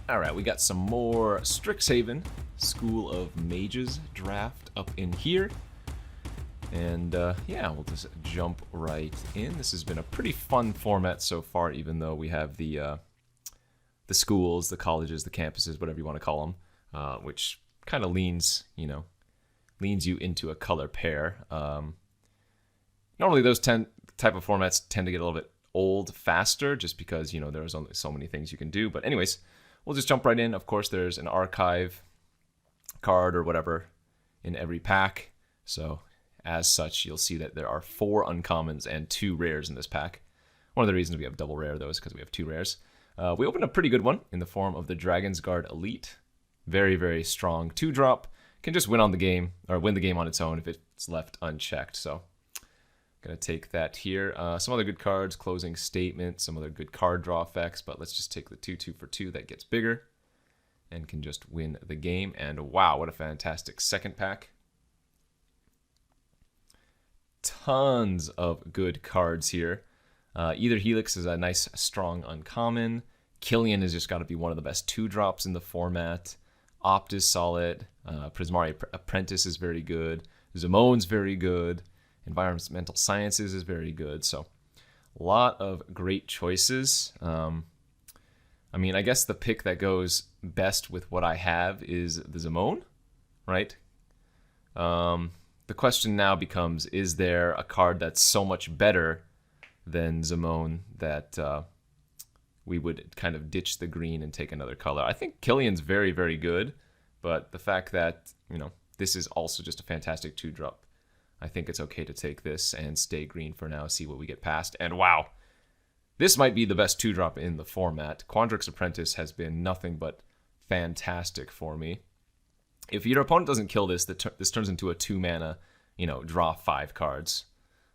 Alright, we got some more Strixhaven School of Mages draft up in here. And yeah, we'll just jump right in. This has been a pretty fun format so far, even though we have the schools, the colleges, the campuses, whatever you want to call them, which kind of leans you into a color pair. Normally those type of formats tend to get a little bit old faster, just because, there's only so many things you can do. But anyways, we'll just jump right in. Of course, there's an archive card or whatever in every pack. So as such, you'll see that there are 4 uncommons and 2 rares in this pack. One of the reasons we have double rare, though, is because we have 2 rares. We opened a pretty good one in the form of the Dragon's Guard Elite. Very, very strong 2-drop. Can just win on the game, or win the game on its own if it's left unchecked. So gonna take that here. Some other good cards, Closing Statement, some other good card draw effects, but let's just take the 2/2 for 2 that gets bigger and can just win the game. And wow, what a fantastic second pack. Tons of good cards here. Either Helix is a nice, strong uncommon. Killian has just got to be one of the best 2-drops in the format. Opt is solid. Prismari Apprentice is very good. Zamone's very good. Environmental Sciences is very good. So a lot of great choices. I mean, I guess the pick that goes best with what I have is the Zamone, right? The question now becomes, is there a card that's so much better than Zamone that we would kind of ditch the green and take another color? I think Killian's very, very good, but the fact that, this is also just a fantastic 2-drop, I think it's okay to take this and stay green for now, see what we get past. And wow, this might be the best 2-drop in the format. Quandrix Apprentice has been nothing but fantastic for me. If your opponent doesn't kill this, this turns into a 2-mana, draw 5 cards.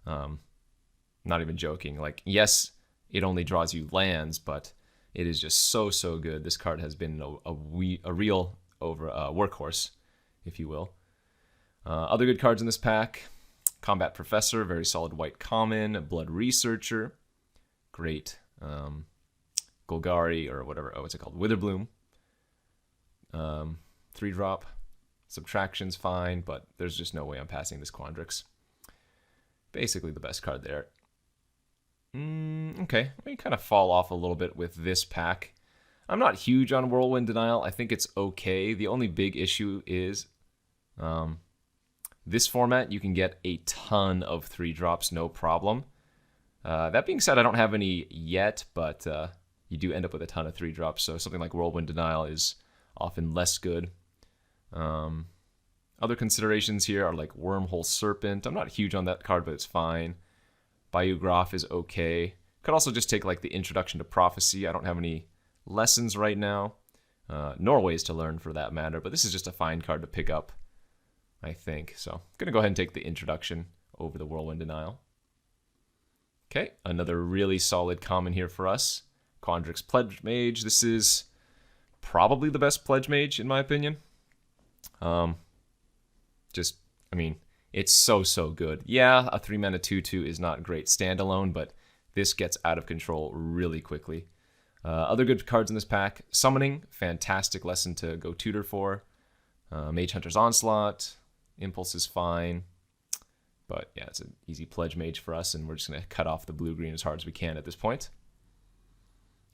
Not even joking. Like, yes, it only draws you lands, but it is just so, so good. This card has been a real workhorse, if you will. Other good cards in this pack: Combat Professor, very solid white common. Blood Researcher, great. Golgari, or whatever, what's it called? Witherbloom. 3-drop. Subtraction's fine, but there's just no way I'm passing this Quandrix. Basically the best card there. Okay, we kind of fall off a little bit with this pack. I'm not huge on Whirlwind Denial. I think it's okay. The only big issue is this format, you can get a ton of 3-drops, no problem. That being said, I don't have any yet, but you do end up with a ton of 3-drops, so something like Whirlwind Denial is often less good. Other considerations here are like Wormhole Serpent. I'm not huge on that card, but it's fine. Biograph is okay. Could also just take like the Introduction to Prophecy. I don't have any lessons right now, nor ways to learn for that matter, but this is just a fine card to pick up, I think. So I'm going to go ahead and take the Introduction over the Whirlwind Denial. Okay, another really solid common here for us. Quandrix Pledge Mage. This is probably the best Pledge Mage, in my opinion. It's so, so good. Yeah, a 3-mana 2/2 is not great standalone, but this gets out of control really quickly. Other good cards in this pack: Summoning, fantastic lesson to go tutor for. Mage Hunter's Onslaught, Impulse is fine. But yeah, it's an easy Pledge Mage for us, and we're just going to cut off the blue-green as hard as we can at this point.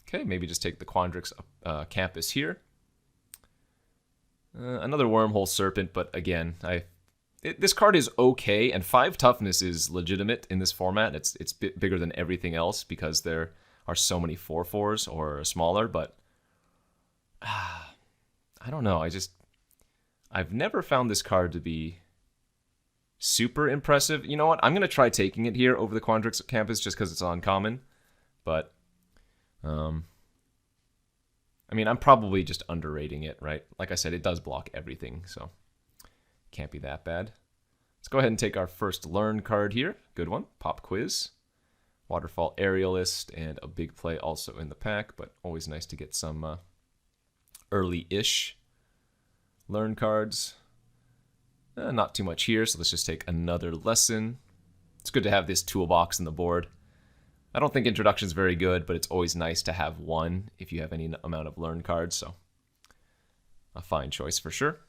Okay, maybe just take the Quandrix Campus here. Another Wormhole Serpent, but again, this card is okay, and 5 toughness is legitimate in this format. It's bigger than everything else because there are so many 4/4s or smaller, but I don't know. I've never found this card to be super impressive. You know what? I'm going to try taking it here over the Quandrix Campus just because it's uncommon, but I'm probably just underrating it, right? Like I said, it does block everything, so can't be that bad. Let's go ahead and take our first Learn card here. Good one. Pop Quiz. Waterfall Aerialist, and a big play also in the pack, but always nice to get some early-ish Learn cards. Not too much here, so let's just take another lesson. It's good to have this toolbox in the board. I don't think Introduction's very good, but it's always nice to have one if you have any amount of Learn cards, so a fine choice for sure.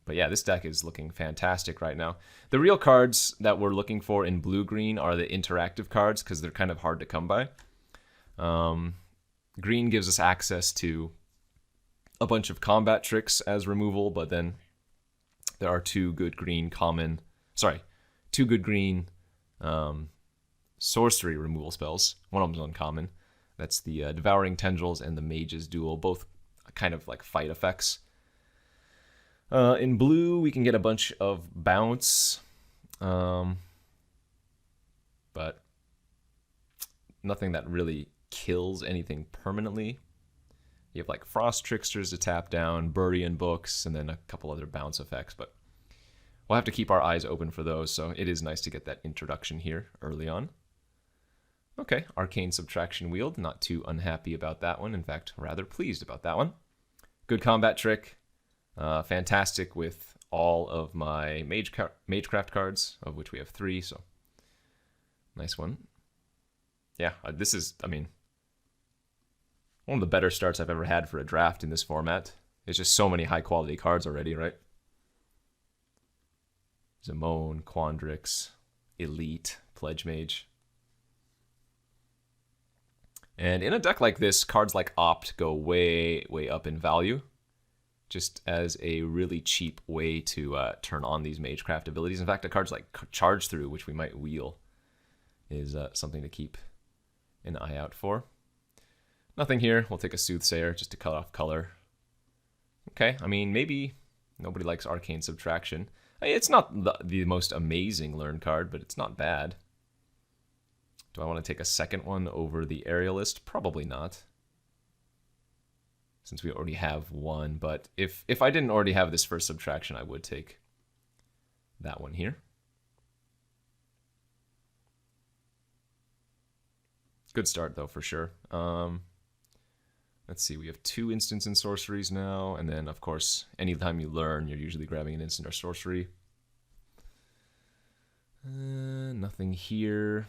But yeah, this deck is looking fantastic right now. The real cards that we're looking for in blue-green are the interactive cards because they're kind of hard to come by. Green gives us access to a bunch of combat tricks as removal, but then there are two good green sorcery removal spells. One of them's uncommon. That's the Devouring Tendrils and the Mage's Duel, both kind of like fight effects. In blue, we can get a bunch of bounce, but nothing that really kills anything permanently. You have like Frost Tricksters to tap down, Burian Books, and then a couple other bounce effects, but we'll have to keep our eyes open for those, so it is nice to get that introduction here early on. Okay, Arcane Subtraction Wield, not too unhappy about that one. In fact, rather pleased about that one. Good combat trick. Fantastic with all of my Magecraft cards, of which we have 3, so nice one. Yeah, this is, I mean, one of the better starts I've ever had for a draft in this format. There's just so many high-quality cards already, right? Zimone, Quandrix, Elite, Pledge Mage. And in a deck like this, cards like Opt go way, way up in value, just as a really cheap way to turn on these Magecraft abilities. In fact, a cards like Charge Through, which we might wheel, is something to keep an eye out for. Nothing here. We'll take a Soothsayer just to cut off color. Okay, I mean, maybe nobody likes Arcane Subtraction. I mean, it's not the most amazing learn card, but it's not bad. Do I want to take a second one over the Aerialist? Probably not, since we already have one. But if I didn't already have this first subtraction, I would take that one here. Good start, though, for sure. Let's see, we have 2 instants and sorceries now, and then, of course, anytime you learn, you're usually grabbing an instant or sorcery. Nothing here.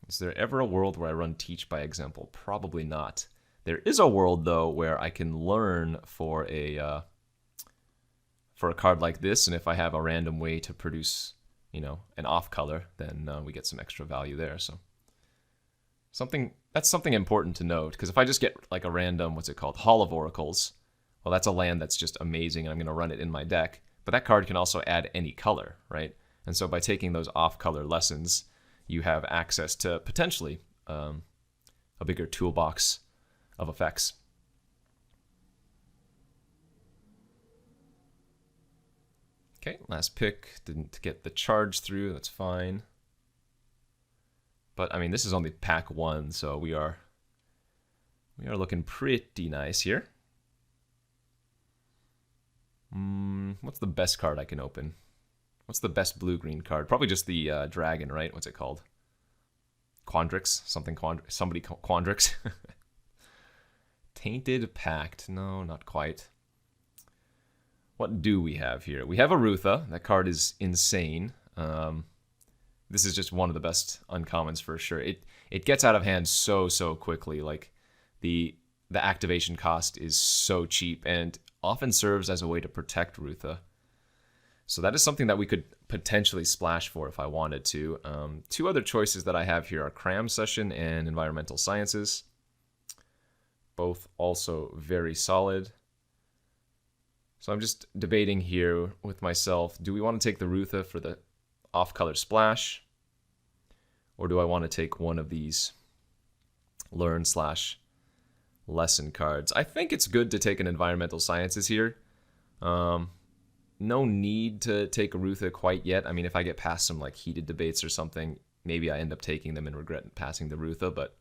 Is there ever a world where I run Teach by Example? Probably not. There is a world, though, where I can learn for a card like this, and if I have a random way to produce, you know, an off color, then we get some extra value there. So that's something important to note, because if I just get like a random, what's it called, Hall of Oracles, well, that's a land that's just amazing, and I'm going to run it in my deck. But that card can also add any color, right? And so by taking those off-color lessons, you have access to potentially a bigger toolbox of effects. Okay, last pick. Didn't get the charge through. That's fine. But I mean, this is only pack 1, so we are looking pretty nice here. What's the best card I can open? What's the best blue-green card? Probably just the dragon, right? What's it called? Quandrix? Somebody Quandrix? Tainted Pact. No, not quite. What do we have here? We have Arutha. That card is insane. This is just one of the best uncommons for sure. It gets out of hand so quickly. Like the activation cost is so cheap and often serves as a way to protect Arutha. So that is something that we could potentially splash for if I wanted to. 2 other choices that I have here are Cram Session and Environmental Sciences. Both also very solid. So I'm just debating here with myself, do we want to take the Rutha for the off-color splash? Or do I want to take one of these learn/lesson cards? I think it's good to take an Environmental Sciences here. No need to take a Rutha quite yet. I mean, if I get past some like heated debates or something, maybe I end up taking them and regret passing the Rutha, but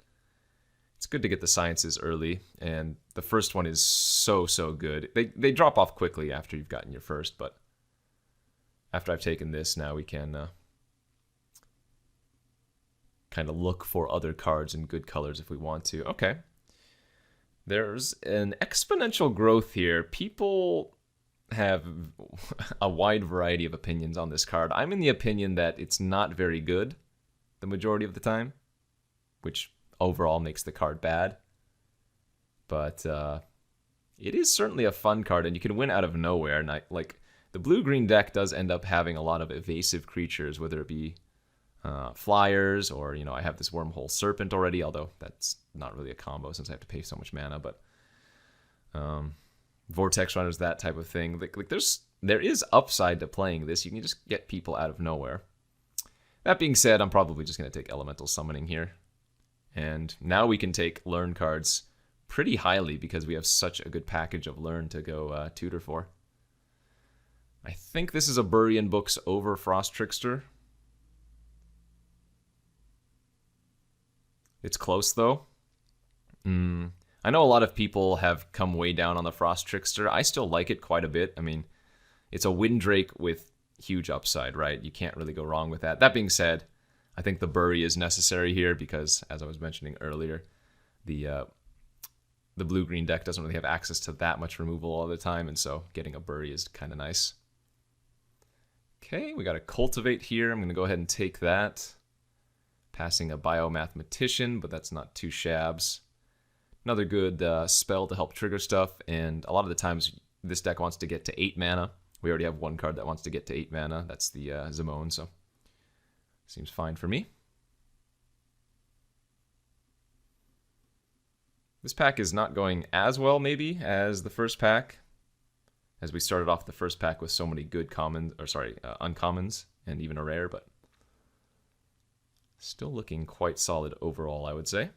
it's good to get the sciences early, and the first one is so good. They drop off quickly after you've gotten your first, but after I've taken this, now we can kind of look for other cards in good colors if we want to. Okay. There's an exponential growth here. People have a wide variety of opinions on this card. I'm in the opinion that it's not very good the majority of the time, which overall makes the card bad. But it is certainly a fun card, and you can win out of nowhere. And like the blue-green deck does end up having a lot of evasive creatures, whether it be flyers or, I have this Wormhole Serpent already, although that's not really a combo since I have to pay so much mana, but Vortex Runners, that type of thing. Like there is upside to playing this. You can just get people out of nowhere. That being said, I'm probably just going to take Elemental Summoning here. And now we can take Learn cards pretty highly because we have such a good package of Learn to go tutor for. I think this is a Burian Books over Frost Trickster. It's close, though. I know a lot of people have come way down on the Frost Trickster. I still like it quite a bit. I mean, it's a Windrake with huge upside, right? You can't really go wrong with that. That being said, I think the Bury is necessary here because, as I was mentioning earlier, the blue-green deck doesn't really have access to that much removal all the time, and so getting a Bury is kind of nice. Okay, we got a Cultivate here. I'm going to go ahead and take that. Passing a Biomathematician, but that's not too shabs. Another good spell to help trigger stuff, and a lot of the times this deck wants to get to 8 mana. We already have one card that wants to get to 8 mana. That's the Zimone, so seems fine for me. This pack is not going as well, maybe, as the first pack, as we started off the first pack with so many good uncommons, and even a rare, but still looking quite solid overall, I would say.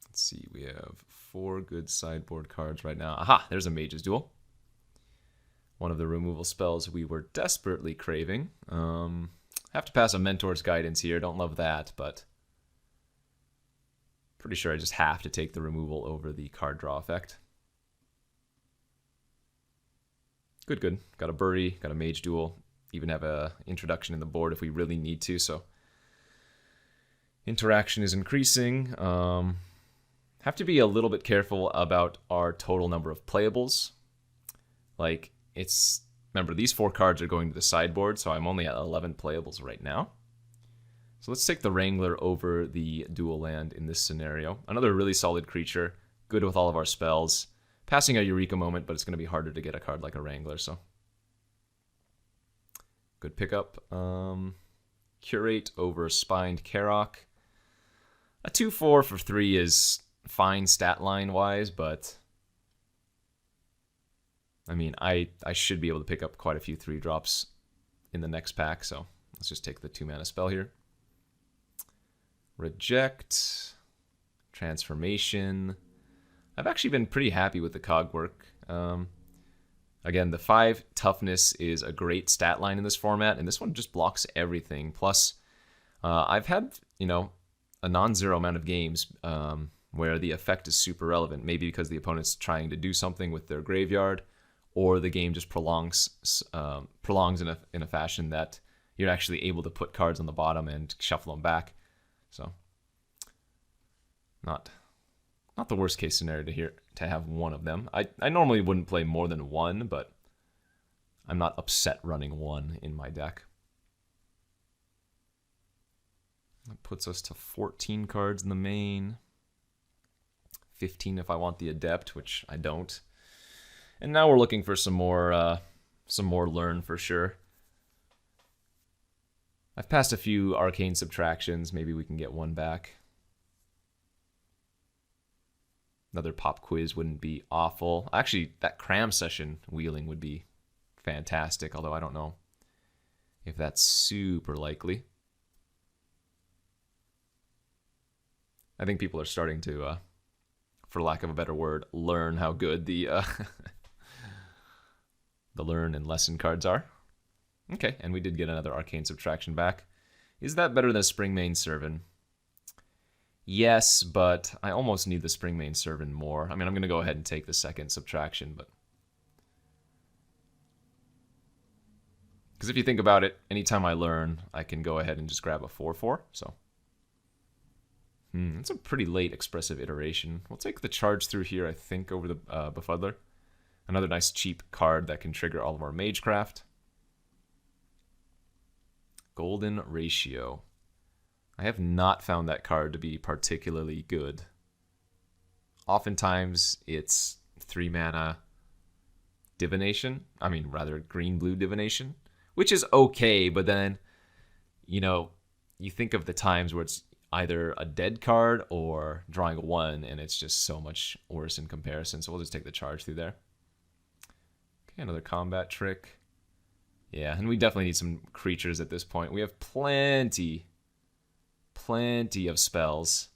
Let's see, we have 4 good sideboard cards right now. Aha, there's a Mage's Duel. One of the removal spells we were desperately craving. Have to pass a Mentor's Guidance here. Don't love that, but pretty sure I just have to take the removal over the card draw effect. Good, good. Got a Bury, got a Mage Duel. Even have a introduction in the board if we really need to, so interaction is increasing. Have to be a little bit careful about our total number of playables. Like, remember, these 4 cards are going to the sideboard, so I'm only at 11 playables right now. So let's take the Wrangler over the dual land in this scenario. Another really solid creature, good with all of our spells. Passing a Eureka Moment, but it's going to be harder to get a card like a Wrangler, so good pickup. Curate over Spined Karok. A 2/4 for 3 is fine stat line wise, but I mean, I should be able to pick up quite a few 3-drops in the next pack, so let's just take the 2-mana spell here. Reject. Transformation. I've actually been pretty happy with the cog work. Again, the 5 toughness is a great stat line in this format, and this one just blocks everything. Plus, I've had, a non-zero amount of games where the effect is super relevant, maybe because the opponent's trying to do something with their graveyard, or the game just prolongs in a fashion that you're actually able to put cards on the bottom and shuffle them back. So, not the worst case scenario to have one of them. I normally wouldn't play more than 1, but I'm not upset running 1 in my deck. That puts us to 14 cards in the main. 15 if I want the Adept, which I don't. And now we're looking for some more Learn for sure. I've passed a few Arcane Subtractions. Maybe we can get 1 back. Another Pop Quiz wouldn't be awful. Actually, that Cram Session wheeling would be fantastic, although I don't know if that's super likely. I think people are starting to, for lack of a better word, learn how good the the Learn and Lesson cards are. Okay, and we did get another Arcane Subtraction back. Is that better than a Springmane Servant? Yes, but I almost need the Springmane Servant more. I mean, I'm going to go ahead and take the second Subtraction, but because if you think about it, anytime I Learn, I can go ahead and just grab a 4/4, so it's a pretty late Expressive Iteration. We'll take the Charge Through here, I think, over the Befuddler. Another nice cheap card that can trigger all of our Magecraft. Golden Ratio. I have not found that card to be particularly good. Oftentimes, it's 3 mana divination. I mean, rather green-blue divination, which is okay, but then, you know, you think of the times where it's either a dead card or drawing a 1, and it's just so much worse in comparison. So we'll just take the charge through there. Okay, another combat trick. Yeah, and we definitely need some creatures at this point. We have plenty of spells.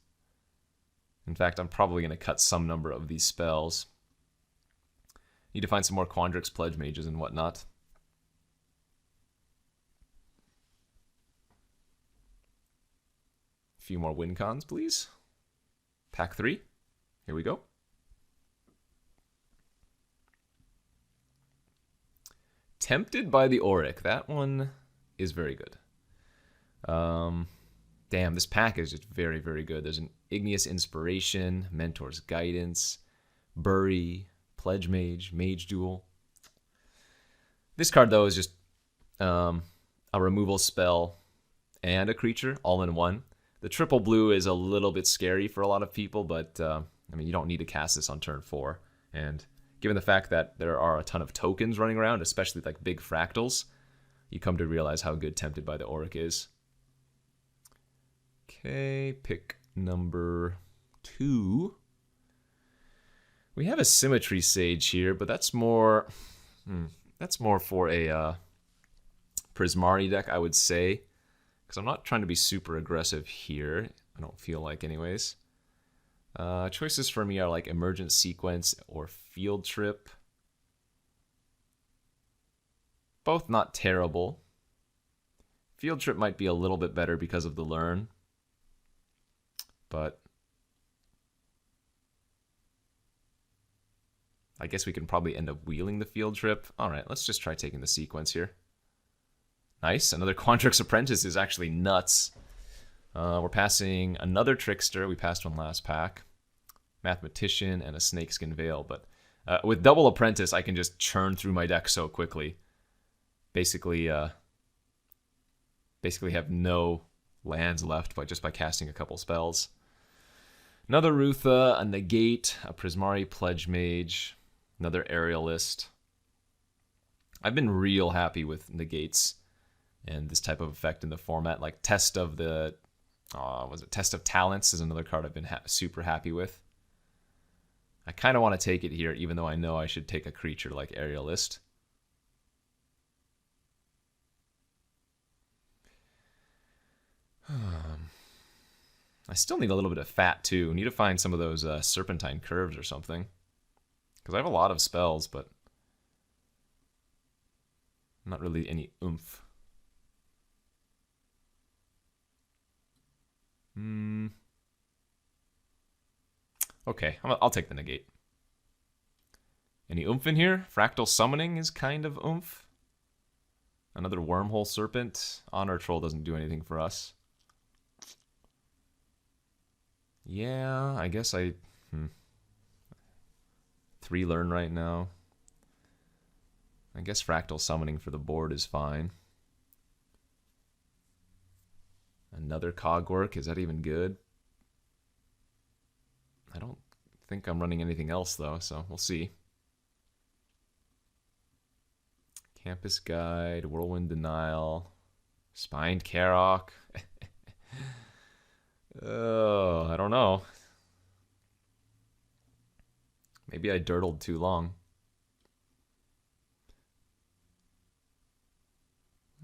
In fact, I'm probably going to cut some number of these spells. Need to find some more Quandrix Pledge Mages and whatnot. A few more win cons, please. Pack 3. Here we go. Tempted by the Auric. That one is very good. Damn, this pack is just very, very good. There's an Igneous Inspiration, Mentor's Guidance, Bury, Pledge Mage, Mage Duel. This card, though, is just a removal spell and a creature all in one. The triple blue is a little bit scary for a lot of people, but I mean, you don't need to cast this on turn 4. And given the fact that there are a ton of tokens running around, especially like big fractals, you come to realize how good Tempted by the Auric is. Okay, pick number 2. We have a Symmetry Sage here, but that's more for a Prismari deck, I would say, because I'm not trying to be super aggressive here. I don't feel like, anyways. Choices for me are like Emergent Sequence or Field Trip. Both not terrible. Field Trip might be a little bit better because of the Learn. But I guess we can probably end up wheeling the Field Trip. All right, let's just try taking the Sequence here. Nice. Another Quandrix Apprentice is actually nuts. We're passing another Trickster. We passed one last pack. Mathematician and a Snakeskin Veil. But with double Apprentice, I can just churn through my deck so quickly. Basically have no lands left just by casting a couple spells. Another Rutha, a Negate, a Prismari Pledge Mage, another Aerialist. I've been real happy with Negates and this type of effect in the format. Like Test of the, Test of Talents is another card I've been super happy with. I kind of want to take it here, even though I know I should take a creature like Aerialist. I still need a little bit of fat, too. Need to find some of those Serpentine Curves or something. Because I have a lot of spells, but not really any oomph. Okay, I'll take the Negate. Any oomph in here? Fractal Summoning is kind of oomph. Another Wormhole Serpent. Honor Troll doesn't do anything for us. Yeah, I guess 3 Learn right now. I guess Fractal Summoning for the board is fine. Another Cogwork, is that even good? I don't think I'm running anything else, though, so we'll see. Campus Guide, Whirlwind Denial, Spined Karok. Oh, I don't know. Maybe I dirtled too long.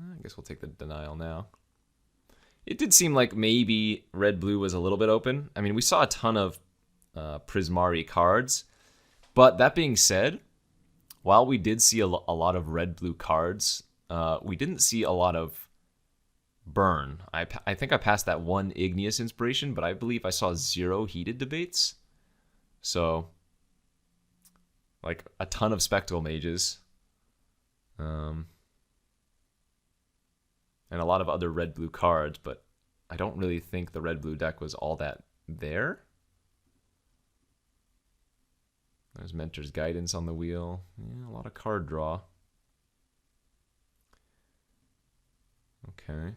I guess we'll take the Denial now. It did seem like maybe red-blue was a little bit open. I mean, we saw a ton of Prismari cards. But that being said, while we did see a lot of red-blue cards, we didn't see a lot of burn. I think I passed that one Igneous Inspiration, but I believe I saw 0 Heated Debates. So, like, a ton of Spectacle Mages. And a lot of other red-blue cards, but I don't really think the red-blue deck was all that there. There's Mentor's Guidance on the wheel. Yeah, a lot of card draw. Okay.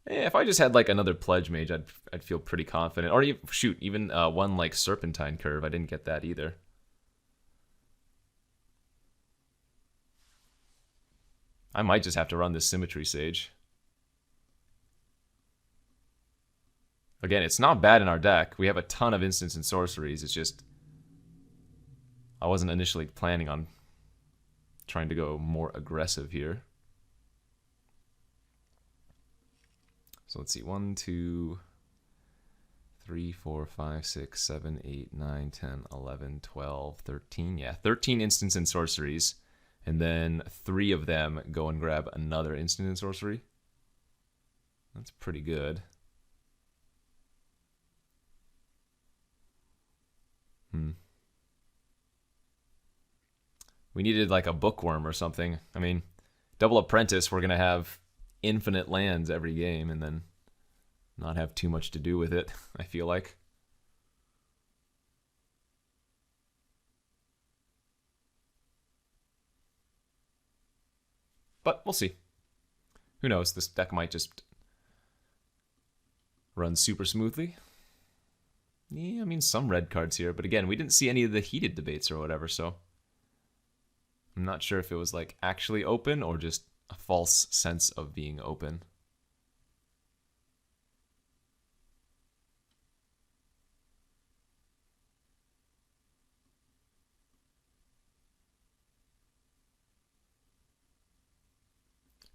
If I just had like another Pledge Mage, I'd feel pretty confident. Or shoot, even one like Serpentine Curve. I didn't get that either. I might just have to run this Symmetry Sage. Again, it's not bad in our deck. We have a ton of instants and sorceries. It's just I wasn't initially planning on trying to go more aggressive here. So let's see. 1, 2, 3, 4, 5, 6, 7, 8, 9, 10, 11, 12, 13. Yeah, 13 instants and sorceries. And then 3 of them go and grab another instant and sorcery. That's pretty good. We needed like a bookworm or something. I mean, double apprentice, we're going to have infinite lands every game and then not have too much to do with it, I feel like. But we'll see. Who knows? This deck might just run super smoothly. Yeah, I mean, some red cards here. But again, we didn't see any of the heated debates or whatever, so I'm not sure if it was like actually open or just a false sense of being open.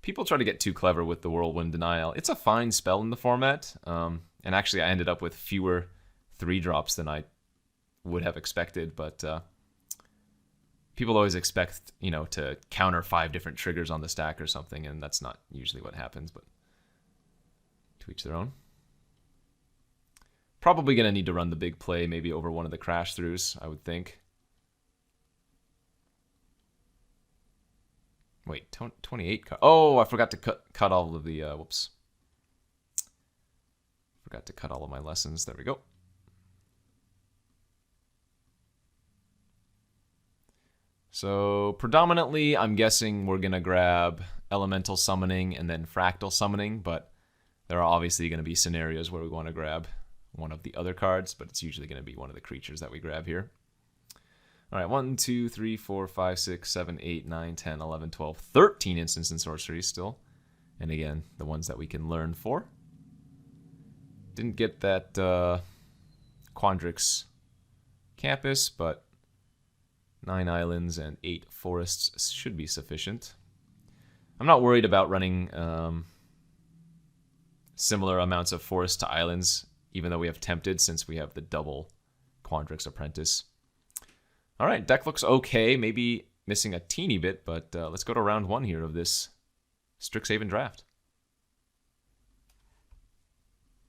People try to get too clever with the Whirlwind Denial. It's a fine spell in the format, and actually I ended up with fewer 3-drops than I would have expected, but people always expect, you know, to counter 5 different triggers on the stack or something, and that's not usually what happens, but to each their own. Probably going to need to run the big play, maybe over one of the crash throughs, I would think. Wait, 28 cut. Oh, I forgot to cut all of the, whoops. Forgot to cut all of my lessons. There we go. So predominantly, I'm guessing we're going to grab Elemental Summoning and then Fractal Summoning, but there are obviously going to be scenarios where we want to grab one of the other cards, but it's usually going to be one of the creatures that we grab here. All right, 1, 2, 3, 4, 5, 6, 7, 8, 9, 10, 11, 12, 13 instants and sorceries still. And again, the ones that we can learn for. Didn't get that Quandrix campus, but 9 islands and 8 forests should be sufficient. I'm not worried about running similar amounts of forest to islands, even though we have Tempted, since we have the double Quandrix Apprentice. All right, deck looks okay. Maybe missing a teeny bit, but let's go to round 1 here of this Strixhaven draft.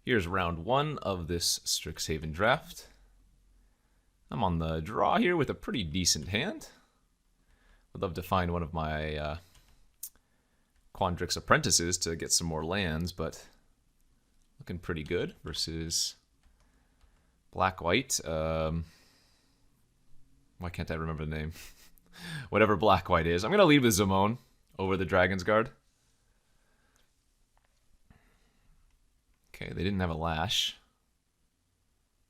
Here's round 1 of this Strixhaven draft. I'm on the draw here with a pretty decent hand. Would love to find one of my Quandrix Apprentices to get some more lands, but looking pretty good versus Black-White. Why can't I remember the name? Whatever Black-White is. I'm going to lead with Zimone over the Dragon's Guard. Okay, they didn't have a Lash.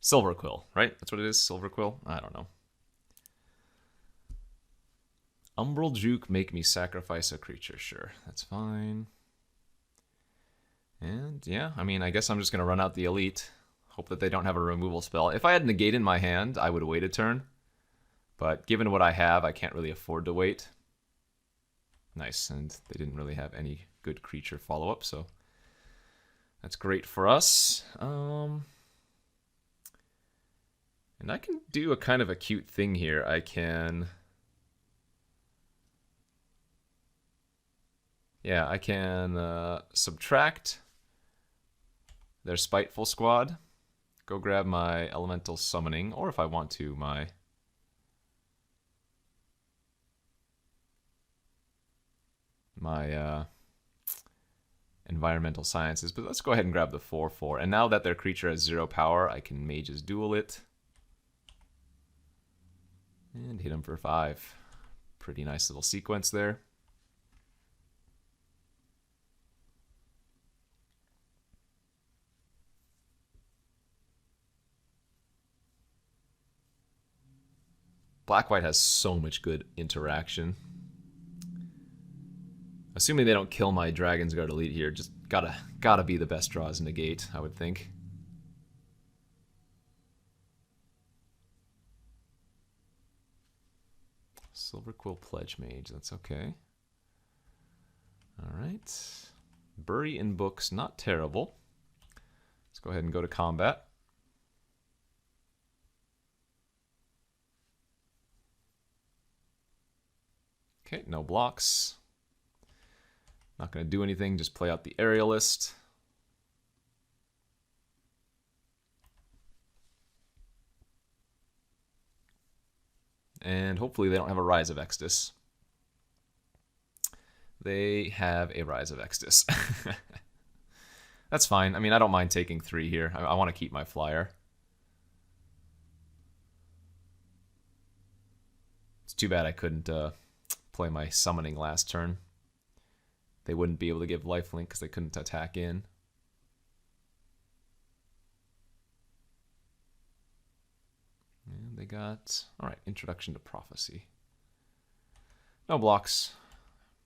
Silver Quill, right? That's what it is? Silver Quill? I don't know. Umbral Juke, make me sacrifice a creature. Sure, that's fine. And yeah, I mean, I guess I'm just going to run out the Elite. Hope that they don't have a removal spell. If I had Negate in my hand, I would wait a turn. But given what I have, I can't really afford to wait. Nice, and they didn't really have any good creature follow-up, so that's great for us. And I can do a kind of a cute thing here. I can... Yeah, I can subtract their Spiteful Squad. Go grab my Elemental Summoning, or if I want to, my... Environmental Sciences, but let's go ahead and grab the 4/4. And now that their creature has 0 power, I can Mage's Duel it. And hit him for 5. Pretty nice little sequence there. Black-white has so much good interaction. Assuming they don't kill my Dragon's Guard Elite here, just gotta be the best draw as negate, I would think. Silver Quill Pledge Mage, that's okay. Alright. Bury in books, not terrible. Let's go ahead and go to combat. Okay, no blocks. Not going to do anything, just play out the Aerialist. And hopefully they don't have a Rise of Extus. They have a Rise of Extus. That's fine. I mean, I don't mind taking 3 here. I want to keep my flyer. It's too bad I couldn't play my summoning last turn. They wouldn't be able to give lifelink because they couldn't attack in. And they got, alright, Introduction to Prophecy. No blocks.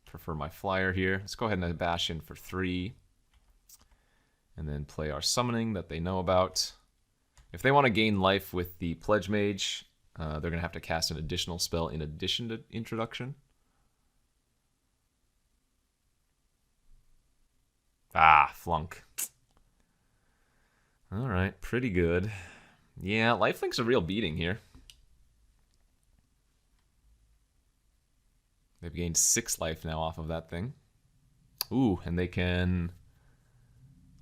Prefer my flyer here. Let's go ahead and bash in for 3. And then play our summoning that they know about. If they want to gain life with the Pledge Mage, they're going to have to cast an additional spell in addition to Introduction. Ah, flunk. Alright, pretty good. Yeah, lifelink's a real beating here. They've gained 6 life now off of that thing. Ooh, and they can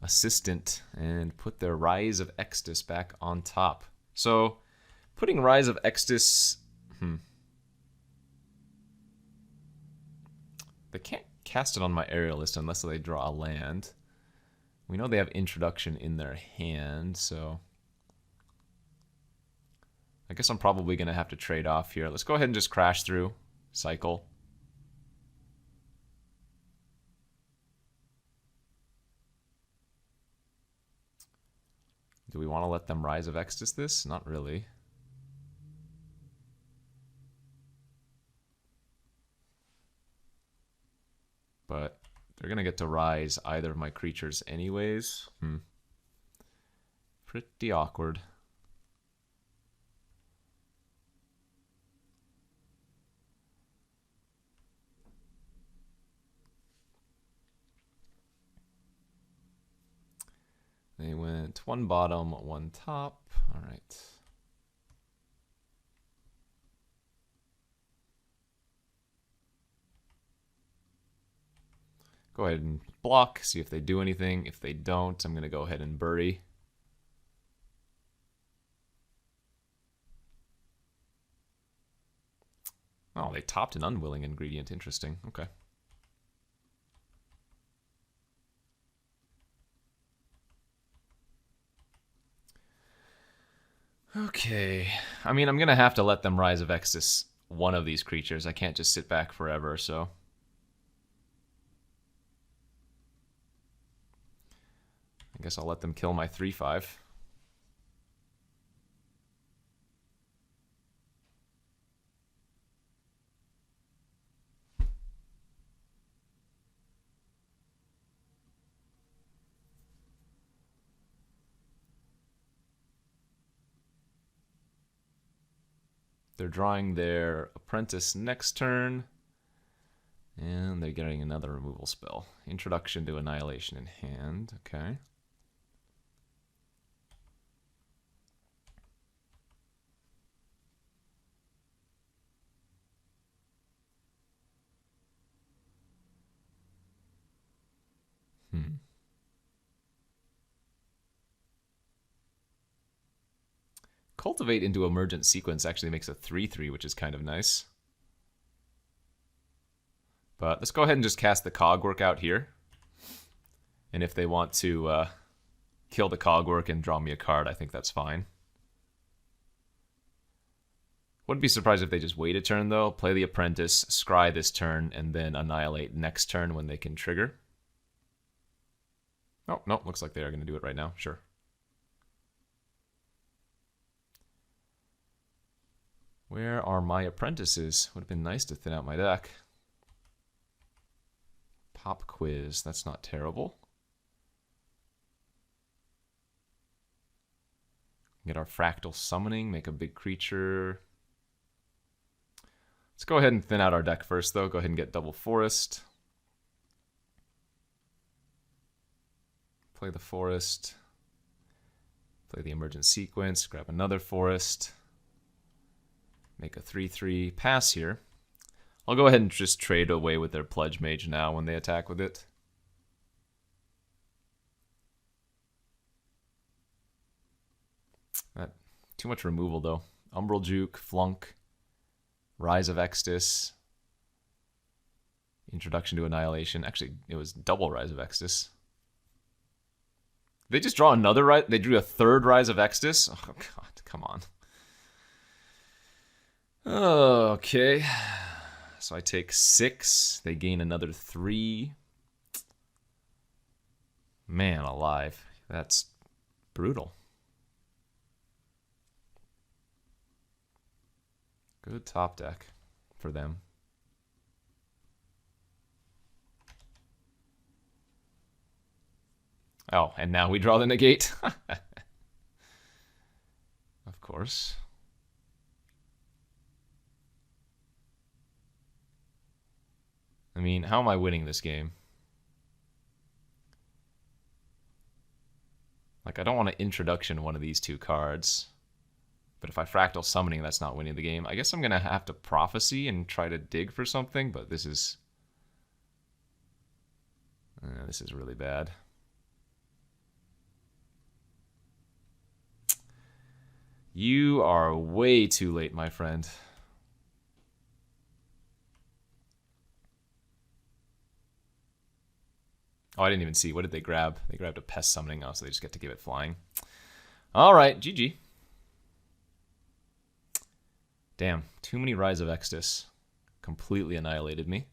Assistant and put their Rise of Extus back on top. So, putting Rise of Extus... They can't cast it on my Aerialist unless they draw a land. We know they have Introduction in their hand, so... I guess I'm probably going to have to trade off here. Let's go ahead and just crash through. Cycle. Do we want to let them Rise of Extus this? Not really. But they're going to get to rise either of my creatures anyways. Pretty awkward. They went 1 bottom, 1 top. All right. Go ahead and block, see if they do anything. If they don't, I'm going to go ahead and bury. Oh, they topped an unwilling ingredient. Interesting. Okay. Okay. I mean, I'm going to have to let them Rise of Extus one of these creatures. I can't just sit back forever, so... I guess I'll let them kill my 3/5. They're drawing their Apprentice next turn. And they're getting another removal spell. Introduction to Annihilation in hand. Okay. Cultivate into Emergent Sequence actually makes a 3/3, which is kind of nice. But let's go ahead and just cast the Cogwork out here. And if they want to kill the Cogwork and draw me a card, I think that's fine. Wouldn't be surprised if they just wait a turn, though. Play the Apprentice, scry this turn, and then annihilate next turn when they can trigger. Oh, no, looks like they are going to do it right now. Sure. Where are my apprentices? Would have been nice to thin out my deck. Pop quiz, that's not terrible. Get our fractal summoning, make a big creature. Let's go ahead and thin out our deck first, though. Go ahead and get double forest. Play the forest. Play the emergent sequence. Grab another forest. Make a 3/3 pass here. I'll go ahead and just trade away with their Pledge Mage now when they attack with it. Too much removal, though. Umbral Juke, Flunk, Rise of Extus, Introduction to Annihilation. Actually, it was double Rise of Extus. They just draw another Rise? They drew a third Rise of Extus? Oh, God, come on. Okay. So I take 6. They gain another 3. Man alive. That's brutal. Good top deck for them. Oh, and now we draw the negate. Of course. I mean, how am I winning this game? Like, I don't want to introduction one of these two cards. But if I fractal summoning, that's not winning the game. I guess I'm going to have to prophecy and try to dig for something, but this is really bad. You are way too late, my friend. Oh, I didn't even see. What did they grab? They grabbed a pest summoning. Oh, so they just get to give it flying. All right, GG. Damn, too many Rise of Extus. Completely annihilated me.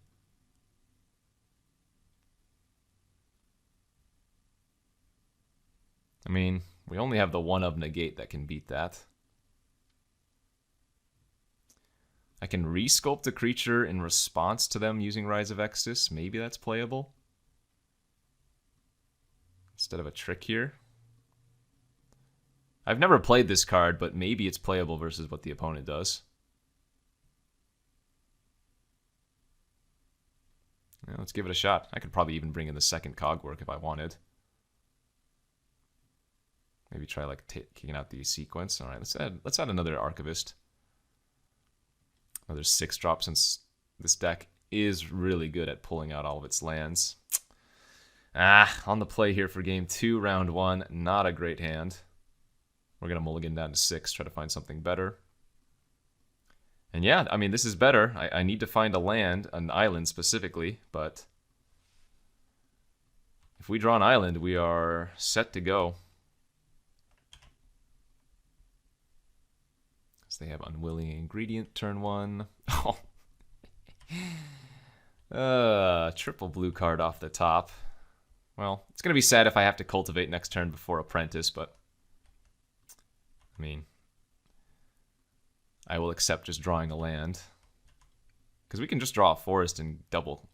I mean, we only have the one of negate that can beat that. I can resculpt a creature in response to them using Rise of Extus. Maybe that's playable. Instead of a trick here. I've never played this card, but maybe it's playable versus what the opponent does. Yeah, let's give it a shot. I could probably even bring in the second Cogwork if I wanted. Maybe try like kicking out the sequence. All right, let's add another Archivist. Another 6-drop, since this deck is really good at pulling out all of its lands. On the play here for game 2, round 1. Not a great hand. We're going to mulligan down to 6, try to find something better. And yeah, I mean, this is better. I need to find a land, an island specifically, but if we draw an island, we are set to go. So they have Unwilling Ingredient turn 1. Oh. Triple blue card off the top. Well, it's going to be sad if I have to cultivate next turn before Apprentice, but I mean, I will accept just drawing a land. Because we can just draw a forest and double,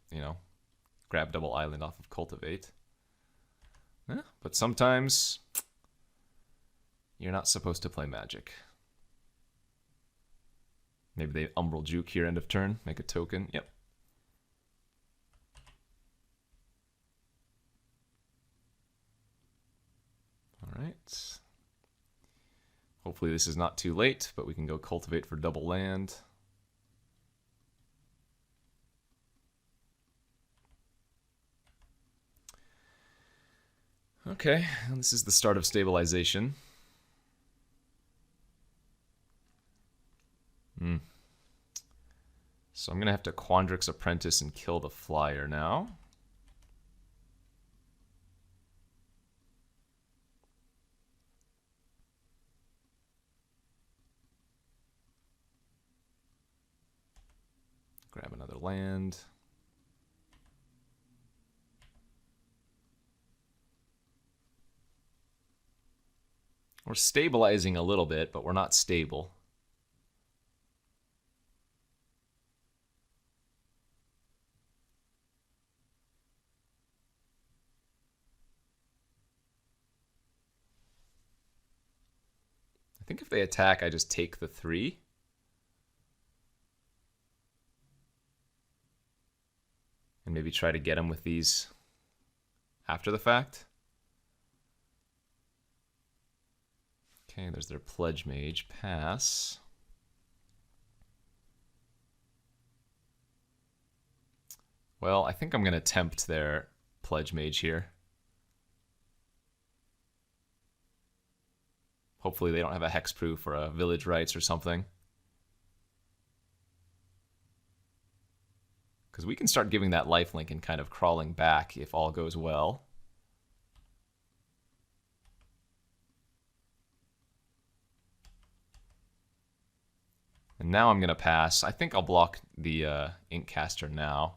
grab double island off of Cultivate. Yeah, but sometimes you're not supposed to play Magic. Maybe they Umbral Juke here end of turn, make a token. Yep. All right. Hopefully this is not too late, but we can go Cultivate for double land. Okay, and this is the start of stabilization. So I'm going to have to Quandrix Apprentice and kill the flyer now. Grab another land. We're stabilizing a little bit, but we're not stable. think if they attack, I just take the 3. And maybe try to get them with these after the fact. Okay, there's their Pledge Mage. Pass. Well, I think I'm going to tempt their Pledge Mage here. Hopefully they don't have a hexproof or a village rights or something. Because we can start giving that lifelink and kind of crawling back if all goes well. And now I'm going to pass. I think I'll block the Inkcaster now.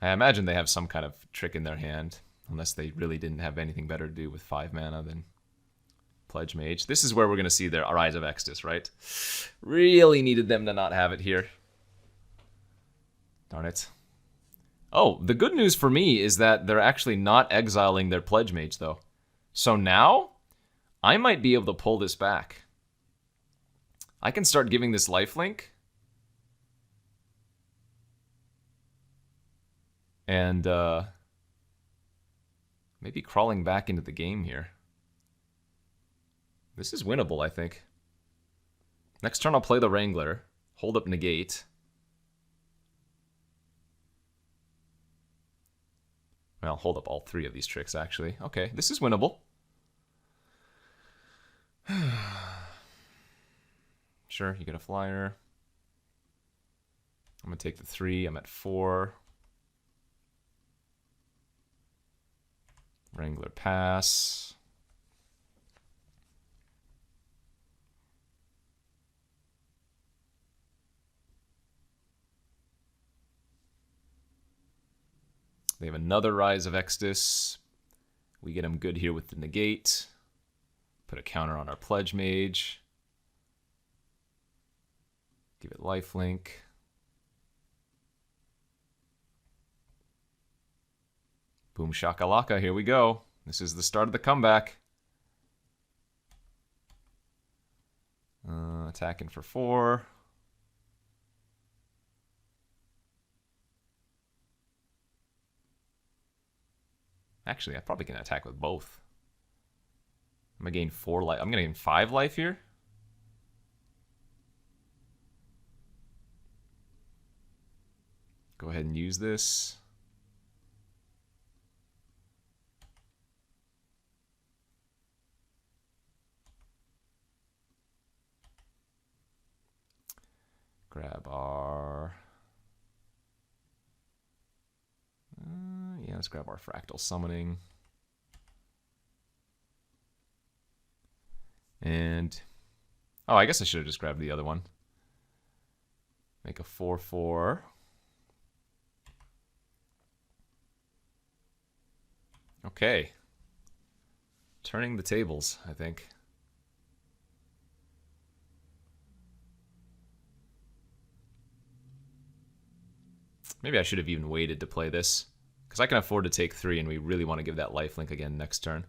I imagine they have some kind of trick in their hand, unless they really didn't have anything better to do with 5 mana than Pledge Mage. This is where we're going to see their Rise of Extus, right? Really needed them to not have it here. Darn it. Oh, the good news for me is that they're actually not exiling their Pledge Mage, though. So now, I might be able to pull this back. I can start giving this lifelink. And maybe crawling back into the game here. This is winnable, I think. Next turn I'll play the Wrangler. Hold up Negate. Well, I'll hold up all 3 of these tricks, actually. Okay, this is winnable. Sure, you get a flyer. I'm going to take the 3. I'm at 4. Wrangler pass. They have another Rise of Extus. We get them good here with the Negate. Put a counter on our Pledge Mage. Give it lifelink. Boom shakalaka, here we go. This is the start of the comeback. Attacking for 4. Actually, I probably can attack with both. I'm gonna gain 4 life. I'm gonna gain 5 life here. Go ahead and use this. Grab our... yeah, let's grab our Fractal Summoning. And... oh, I guess I should have just grabbed the other one. Make a 4/4. Okay. Turning the tables, I think. Maybe I should have even waited to play this, because I can afford to take 3, and we really want to give that lifelink again next turn.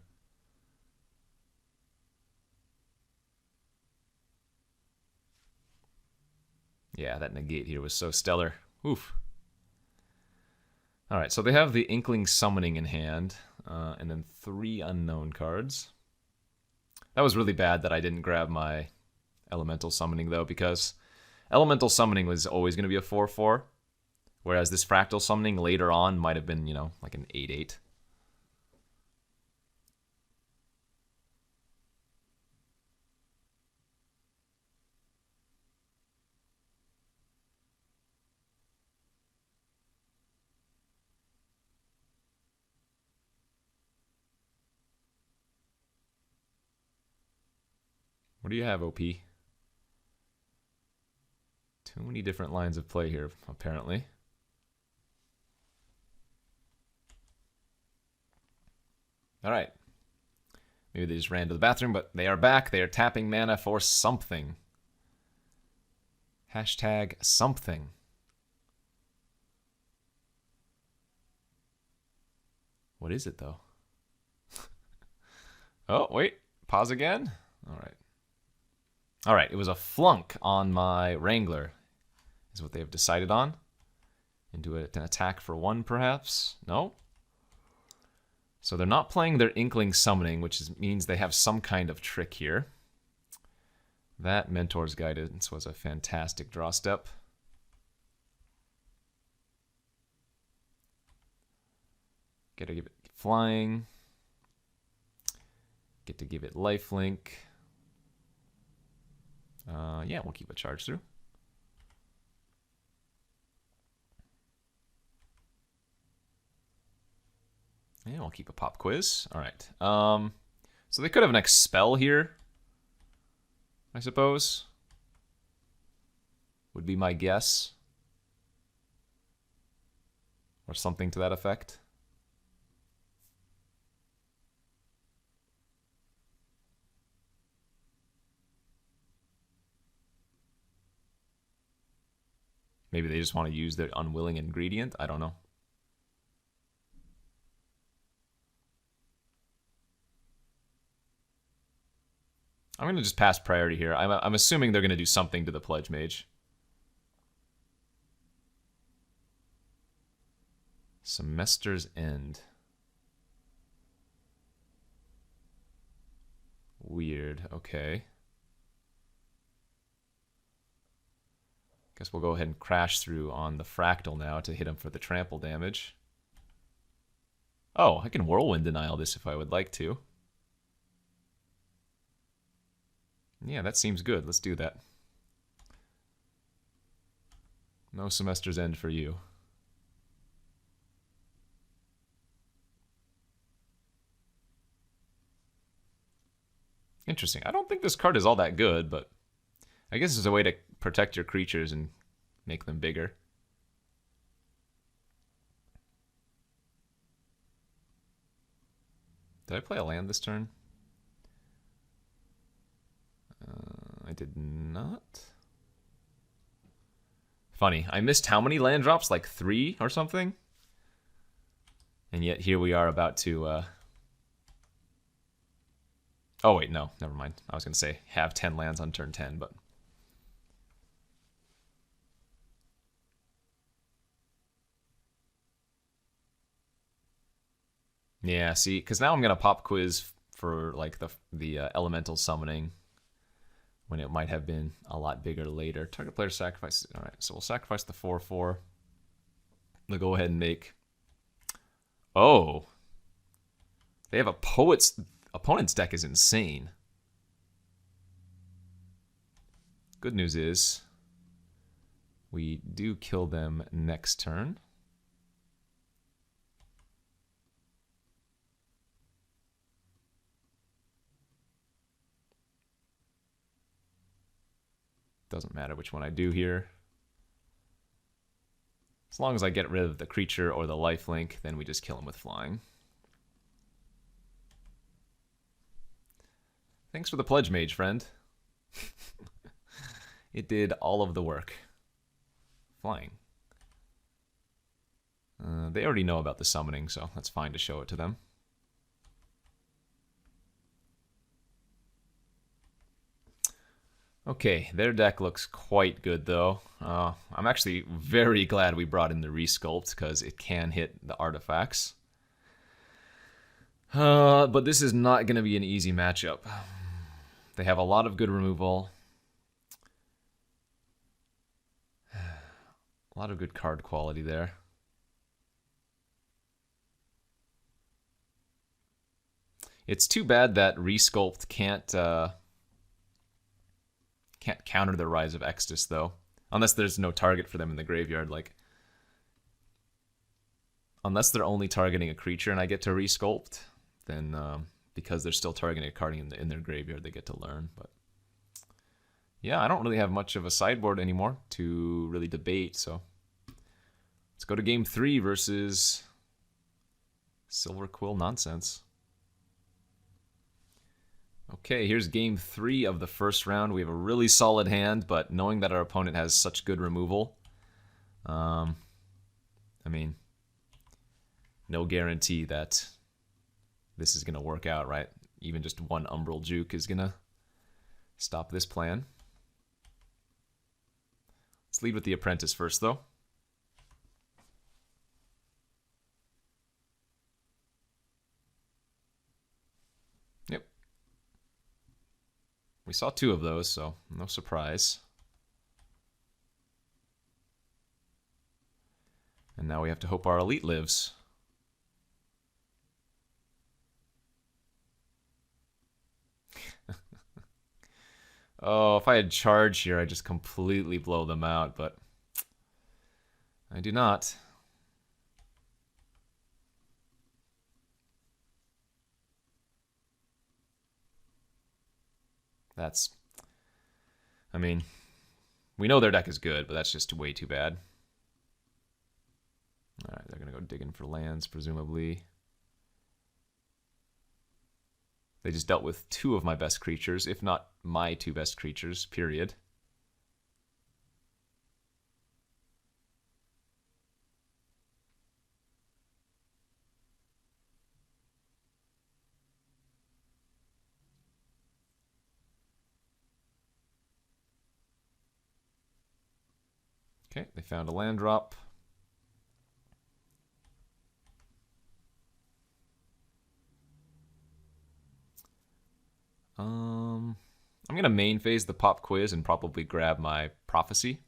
Yeah, that Negate here was so stellar. Oof. Alright, so they have the Inkling Summoning in hand, and then 3 unknown cards. That was really bad that I didn't grab my Elemental Summoning, though, because Elemental Summoning was always going to be a 4/4. Whereas this Fractal Summoning later on might have been, you know, like an 8/8. What do you have, OP? Too many different lines of play here, apparently. All right. Maybe they just ran to the bathroom, but they are back. They are tapping mana for something. Hashtag something. What is it, though? Oh, wait. Pause again? Alright. Alright, it was a flunk on my Wrangler, is what they have decided on. Into an attack for 1, perhaps? No? So they're not playing their Inkling Summoning, which means they have some kind of trick here. That Mentor's Guidance was a fantastic draw step. Get to give it flying. Get to give it lifelink. Yeah, we'll keep a charge through. Yeah, we'll keep a pop quiz. All right. So they could have an expel here, I suppose. Would be my guess. Or something to that effect. Maybe they just want to use their unwilling ingredient. I don't know. I'm going to just pass priority here. I'm assuming they're going to do something to the Pledge Mage. Semester's End. Weird. Okay. Guess we'll go ahead and crash through on the Fractal now to hit him for the trample damage. Oh, I can Whirlwind Denial this if I would like to. Yeah, that seems good. Let's do that. No Semester's End for you. Interesting. I don't think this card is all that good, but I guess it's a way to protect your creatures and make them bigger. Did I play a land this turn? I did not. Funny. I missed how many land drops? Like 3 or something? And yet here we are about to... Oh, wait, no. Never mind. I was going to say have 10 lands on turn 10, but... Yeah, see, because now I'm going to pop quiz for like the elemental summoning when it might have been a lot bigger later. Target player sacrifices. All right, so we'll sacrifice the 4/4. We'll go ahead and make... Oh. They have a Poet's... Opponent's deck is insane. Good news is we do kill them next turn. Doesn't matter which one I do here. As long as I get rid of the creature or the lifelink, then we just kill him with flying. Thanks for the Pledge Mage, friend. It did all of the work. Flying. They already know about the summoning, so that's fine to show it to them. Okay, their deck looks quite good, though. I'm actually very glad we brought in the Resculpt, because it can hit the artifacts. But this is not going to be an easy matchup. They have a lot of good removal. A lot of good card quality there. It's too bad that Resculpt can't counter the Rise of Extus, though. Unless there's no target for them in the graveyard. Like, unless they're only targeting a creature and I get to Resculpt, then because they're still targeting a card in their graveyard, they get to learn. But yeah, I don't really have much of a sideboard anymore to really debate, so let's go to game 3 versus Silver Quill Nonsense. Okay, here's game 3 of the first round. We have a really solid hand, but knowing that our opponent has such good removal, I mean, no guarantee that this is going to work out, right? even just one Umbral Juke is gonna stop this plan. Let's lead with the Apprentice first, though. Yep. We saw 2 of those, so no surprise. And now we have to hope our elite lives. Oh, if I had charge here, I'd just completely blow them out, but I do not. That's... I mean, we know their deck is good, but that's just way too bad. Alright, they're going to go digging for lands, presumably. They just dealt with 2 of my best creatures, if not my 2 best creatures, period. Okay, they found a land drop. I'm going to main phase the pop quiz and probably grab my prophecy.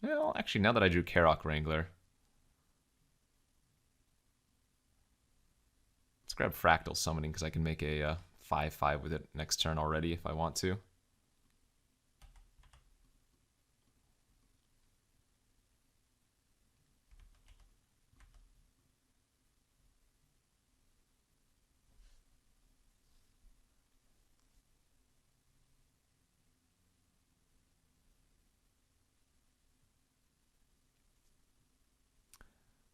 Well, actually, now that I drew Karok Wrangler, let's grab Fractal Summoning because I can make a 5/5 with it next turn already if I want to.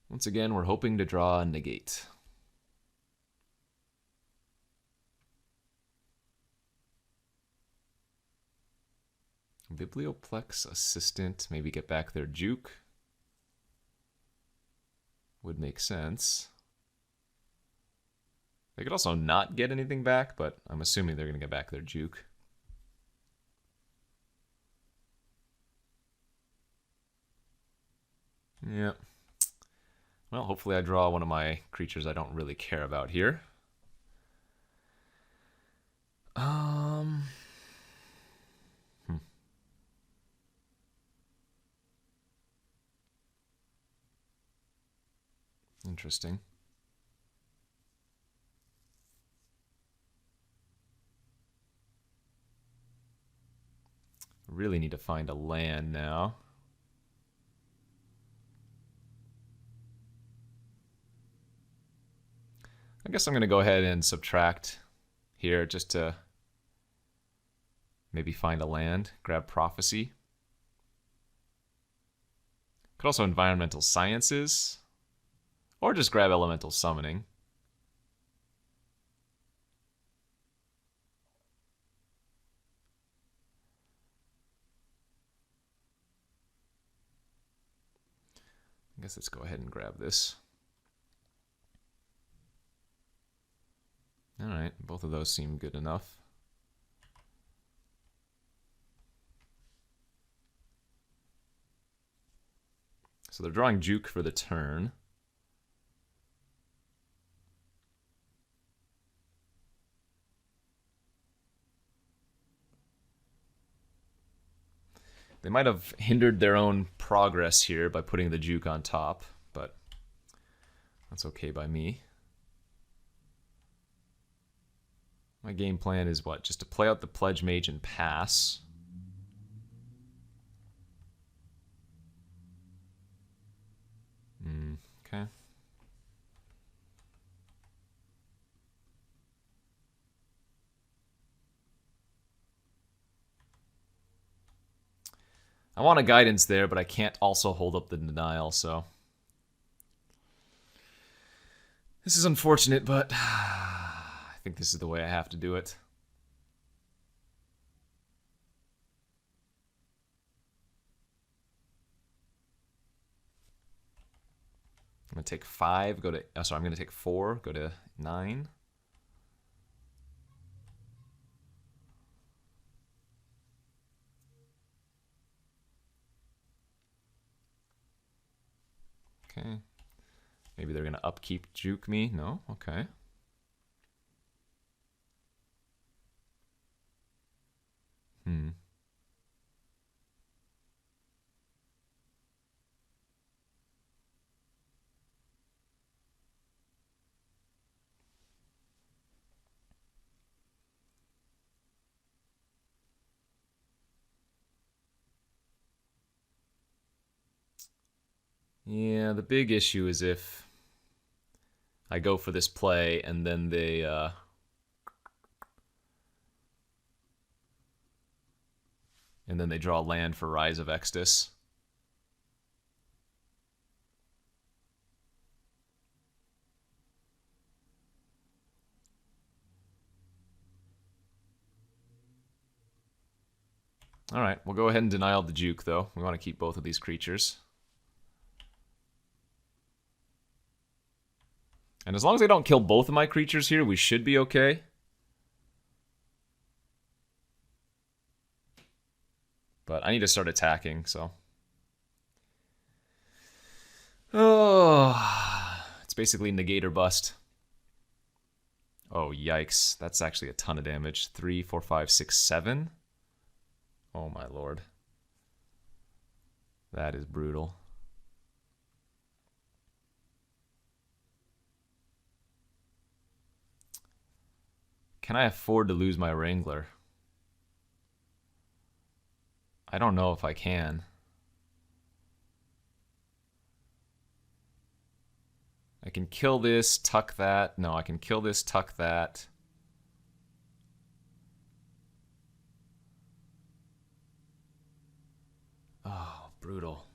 Once again, we're hoping to draw a negate. Biblioplex Assistant, maybe get back their Juke. Would make sense. They could also not get anything back, but I'm assuming they're going to get back their Juke. Yeah. Well, hopefully I draw one of my creatures I don't really care about here. Interesting. Really need to find a land now. I guess I'm going to go ahead and subtract here just to maybe find a land, grab Prophecy. Could also Environmental Sciences, or just grab Elemental Summoning. I guess let's go ahead and grab this. Alright, both of those seem good enough. So they're drawing Juke for the turn. They might have hindered their own progress here by putting the Juke on top, but that's okay by me. My game plan is what? Just to play out the Pledge Mage and pass. Okay. I want a guidance there, but I can't also hold up the denial, so... This is unfortunate, but I think this is the way I have to do it. I'm going to take 5, go to... Oh, sorry, I'm going to take 4, go to 9. Okay. Maybe they're going to upkeep juke me. No? Okay. Yeah, the big issue is if I go for this play and then they draw land for Rise of Extus. All right, we'll go ahead and deny all the juke, though. We want to keep both of these creatures. And as long as they don't kill both of my creatures here, we should be okay. But I need to start attacking, so. Oh, it's basically negate or bust. Oh, yikes. That's actually a ton of damage. 3, 4, 5, 6, 7. Oh, my lord. That is brutal. Can I afford to lose my Wrangler? I don't know if I can. I can kill this, tuck that. No, I can kill this, tuck that. Oh, brutal.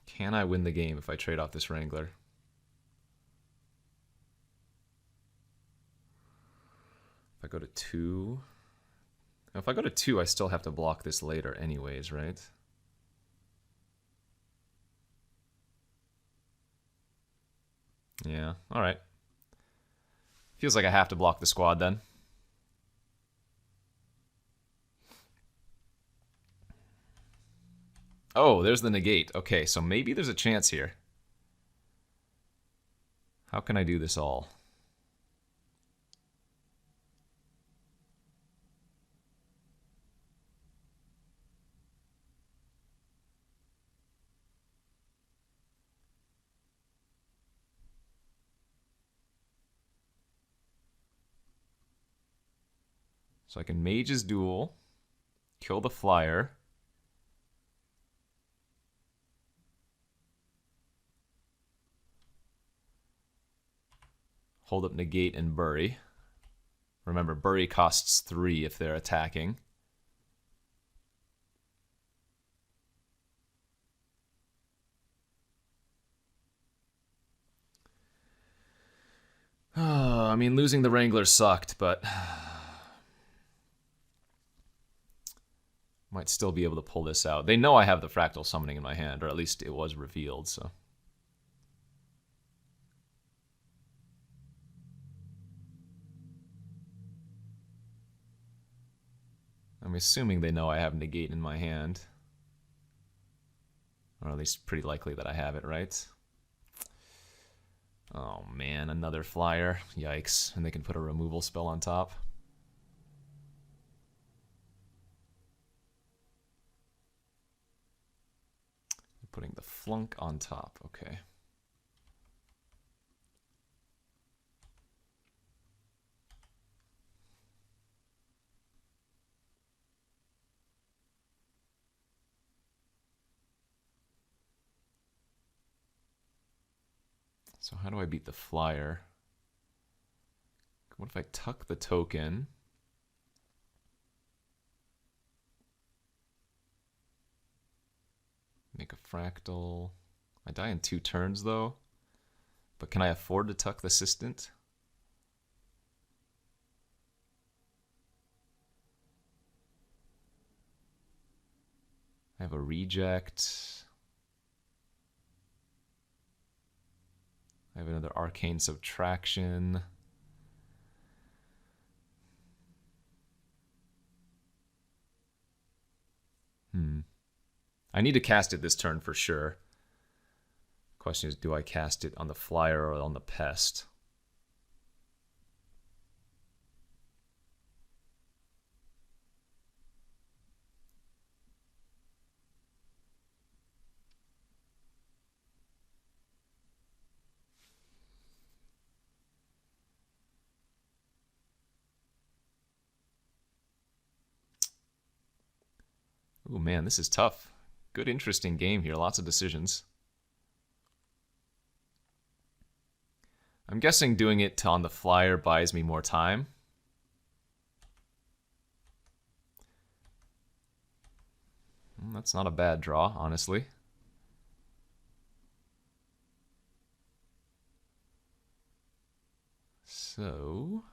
Can I win the game if I trade off this Wrangler? If I go to 2... If I go to 2, I still have to block this later anyways, right? Yeah, alright. Feels like I have to block the squad then. Oh, there's the negate. Okay, so maybe there's a chance here. How can I do this all? So I can Mage's Duel, kill the flyer. Hold up negate and bury. Remember, bury costs 3 if they're attacking. I mean, losing the Wrangler sucked, but might still be able to pull this out. They know I have the Fractal Summoning in my hand, or at least it was revealed, so. I'm assuming they know I have negate in my hand. Or at least pretty likely that I have it, right? Oh man, another flyer. Yikes. And they can put a removal spell on top. Putting the flunk on top. Okay. So how do I beat the flyer? What if I tuck the token? Make a fractal. I die in 2 turns though. But can I afford to tuck the assistant? I have a reject. I have another arcane subtraction. I need to cast it this turn for sure. Question is, do I cast it on the flyer or on the pest? Oh man, this is tough. Good, interesting game here. Lots of decisions. I'm guessing doing it on the flyer buys me more time. That's not a bad draw, honestly. So...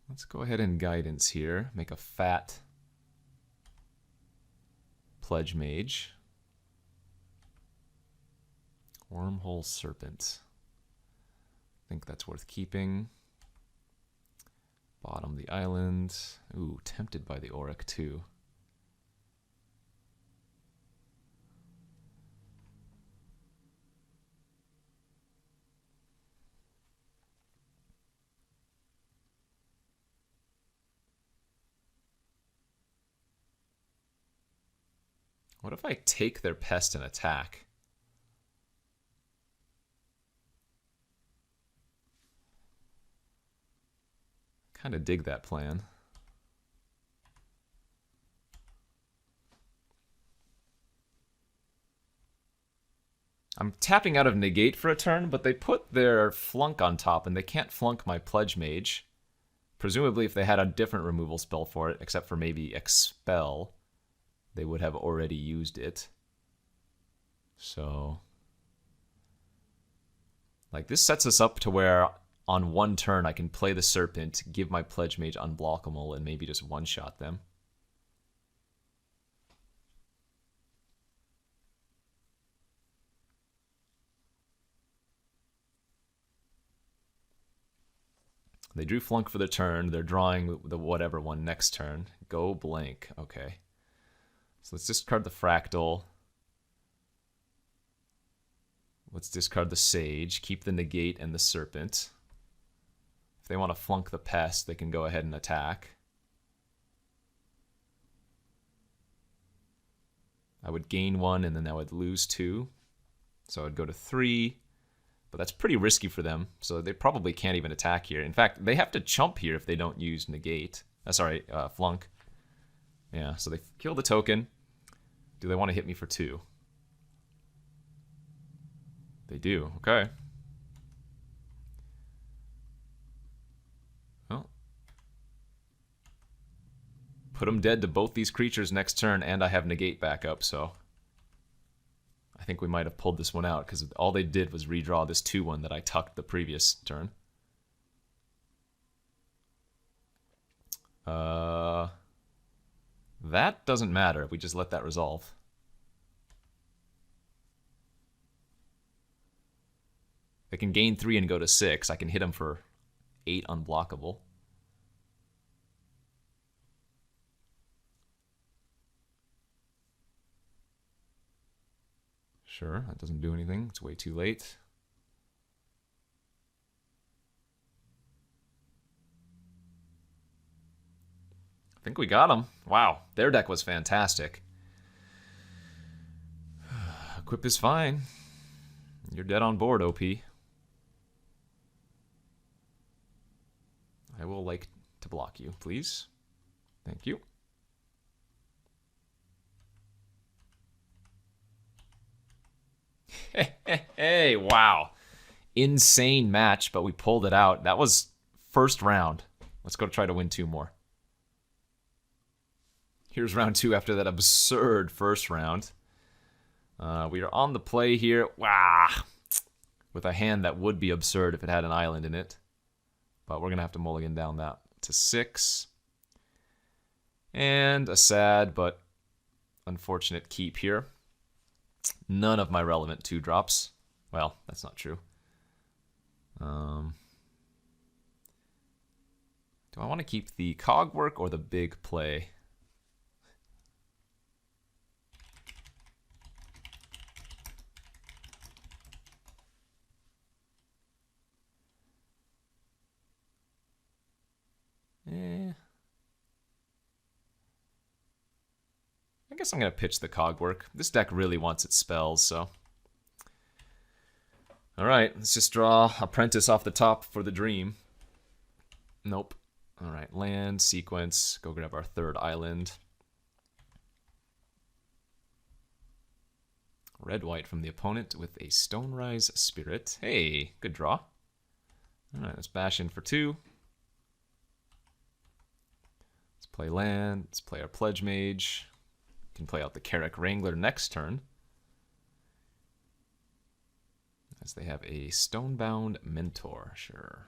let's go ahead and guidance here. Make a fat Pledge Mage. Wormhole Serpent. I think that's worth keeping. Bottom the island. Ooh, tempted by the Auric too. What if I take their pest and attack? Kind of dig that plan. I'm tapping out of negate for a turn, but they put their flunk on top, and they can't flunk my Pledge Mage. Presumably, if they had a different removal spell for it, except for maybe Expel, they would have already used it. So, like, this sets us up to where on one turn I can play the Serpent, give my Pledge Mage unblockable, and maybe just one-shot them. They drew flunk for the turn. They're drawing the whatever one next turn. Go blank. Okay. So let's discard the Fractal. Let's discard the Sage. Keep the Negate and the Serpent. If they want to flunk the Pest, they can go ahead and attack. I would gain 1 and then I would lose 2. So I'd go to 3. But that's pretty risky for them, so they probably can't even attack here. In fact, they have to chump here if they don't use negate. Flunk. Yeah, so they kill the token. Do they want to hit me for 2? They do, okay. Well. Put them dead to both these creatures next turn, and I have negate back up, so... I think we might have pulled this one out, because all they did was redraw this 2-1 that I tucked the previous turn. That doesn't matter. We just let that resolve. They can gain 3 and go to 6. I can hit them for 8 unblockable. Sure, that doesn't do anything. It's way too late. I think we got him. Wow, their deck was fantastic. Equip is fine. You're dead on board, OP. I will like to block you, please. Thank you. Hey, wow. Insane match, but we pulled it out. That was first round. Let's go try to win 2 more. Here's round 2 after that absurd first round. We are on the play here. Wow. With a hand that would be absurd if it had an island in it. But we're going to have to mulligan down that to 6. And a sad but unfortunate keep here. None of my relevant 2-drops. Well, that's not true. Do I want to keep the cog work or the big play? I guess I'm going to pitch the cog work. This deck really wants its spells, so. Alright, let's just draw Apprentice off the top for the dream. Nope. Alright, land, sequence, go grab our third island. Red-white from the opponent with a Stonerise Spirit. Hey, good draw. Alright, let's bash in for 2. Let's play land, let's play our Pledge Mage. Can play out the Carrick Wrangler next turn, as they have a Stonebound Mentor. Sure.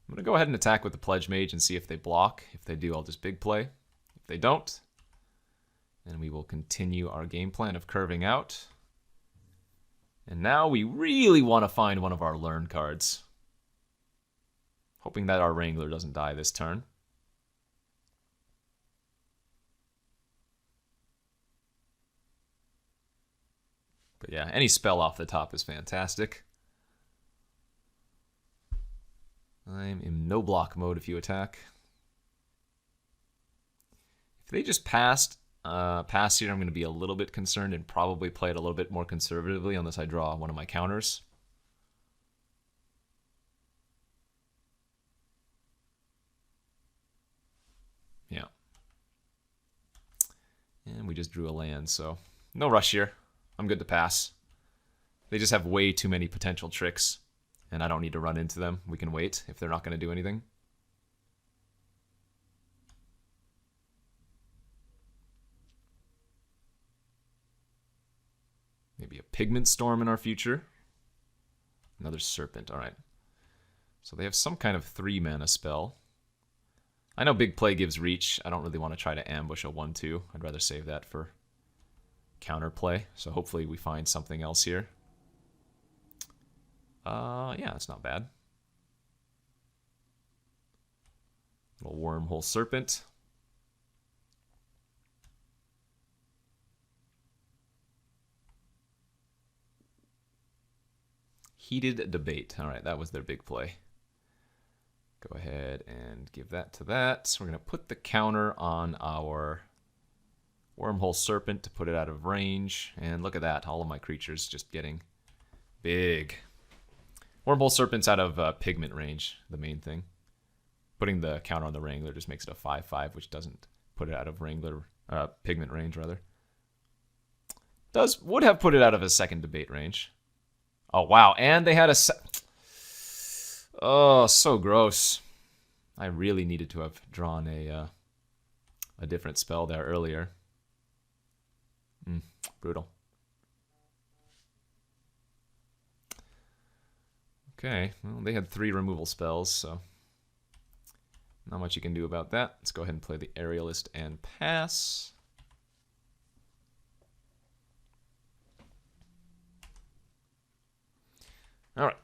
I'm going to go ahead and attack with the Pledge Mage and see if they block. If they do, I'll just big play. If they don't, then we will continue our game plan of curving out. And now we really want to find one of our Learn cards. Hoping that our Wrangler doesn't die this turn. But yeah, any spell off the top is fantastic. I'm in no block mode if you attack. If they just pass here, I'm going to be a little bit concerned and probably play it a little bit more conservatively unless I draw one of my counters. Yeah. And we just drew a land, so no rush here. I'm good to pass. They just have way too many potential tricks, and I don't need to run into them. We can wait if they're not going to do anything. Maybe a Pigment Storm in our future. Another Serpent, alright. So they have some kind of 3-mana spell. I know Big Play gives reach. I don't really want to try to ambush a 1-2. I'd rather save that for counterplay, so hopefully we find something else here. Yeah, that's not bad. Little Wormhole Serpent. Heated Debate. Alright, that was their big play. Go ahead and give that to that. So we're going to put the counter on our Wormhole Serpent to put it out of range. And look at that, all of my creatures just getting big. Wormhole Serpent's out of pigment range, the main thing. Putting the counter on the Wrangler just makes it a 5/5, which doesn't put it out of pigment range, rather. Would have put it out of a second debate range. Oh, wow, and they had a... Oh, so gross. I really needed to have drawn a different spell there earlier. Brutal. Okay, well, they had 3 removal spells, so not much you can do about that. Let's go ahead and play the Aerialist and pass. All right.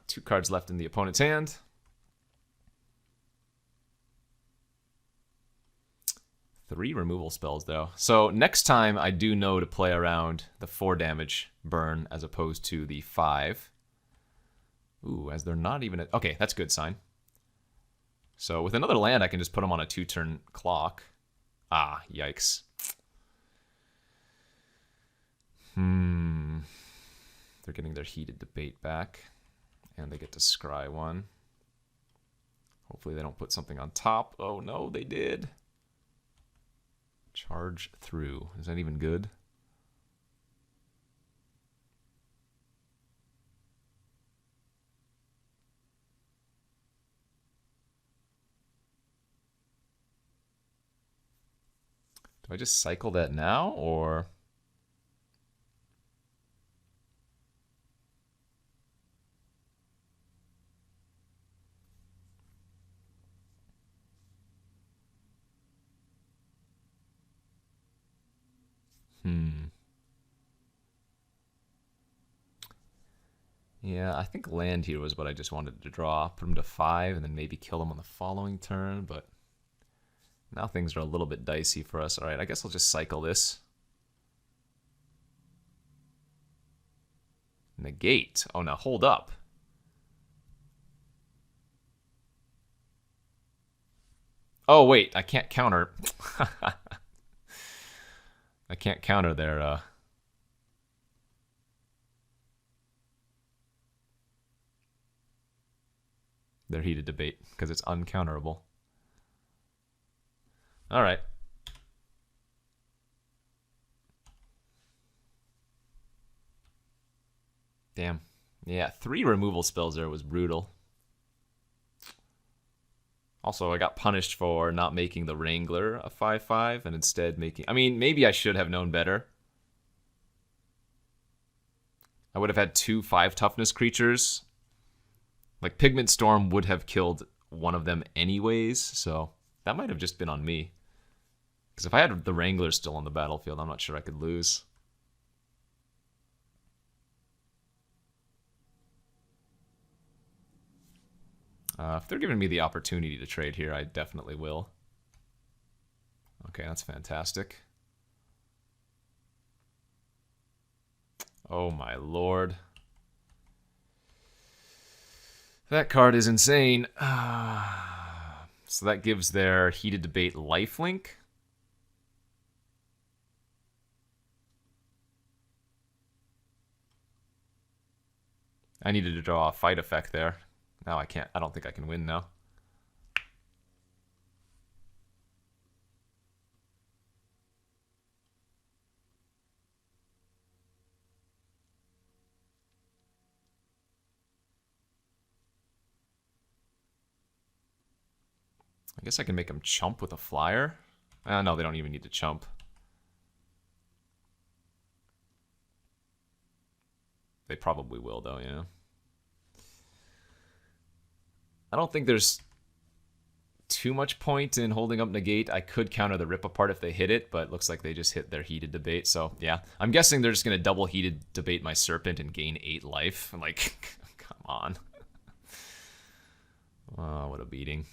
2 cards left in the opponent's hand. Three removal spells, though. So next time, I do know to play around the 4 damage burn as opposed to the 5. Ooh, as they're not even... Okay, that's a good sign. So with another land, I can just put them on a 2-turn clock. Ah, yikes. They're getting their Heated Debate back. And they get to scry 1. Hopefully they don't put something on top. Oh, no, they did. Charge through. Is that even good? Do I just cycle that now, or... Yeah, I think land here was what I just wanted to draw. Put him to 5 and then maybe kill him on the following turn, but now things are a little bit dicey for us. Alright, I guess I'll just cycle this. Negate. Oh, now hold up. Oh, wait, I can't counter. I can't counter their heated debate because it's uncounterable. All right. Damn. Yeah, 3 removal spells there was brutal. Also, I got punished for not making the Wrangler a 5/5 and instead making... I mean, maybe I should have known better. I would have had 2 5 toughness creatures. Like, Pigment Storm would have killed one of them anyways, so that might have just been on me. Because if I had the Wrangler still on the battlefield, I'm not sure I could lose. If they're giving me the opportunity to trade here, I definitely will. Okay, that's fantastic. Oh my lord. That card is insane. So that gives their Heated Debate lifelink. I needed to draw a fight effect there. Now I can't. I don't think I can win now. I guess I can make them chump with a flyer. No, they don't even need to chump. They probably will, though, yeah. I don't think there's too much point in holding up Negate. I could counter the Rip Apart if they hit it, but it looks like they just hit their Heated Debate. So, yeah. I'm guessing they're just going to double Heated Debate my Serpent and gain 8 life. I'm like, come on. Oh, what a beating.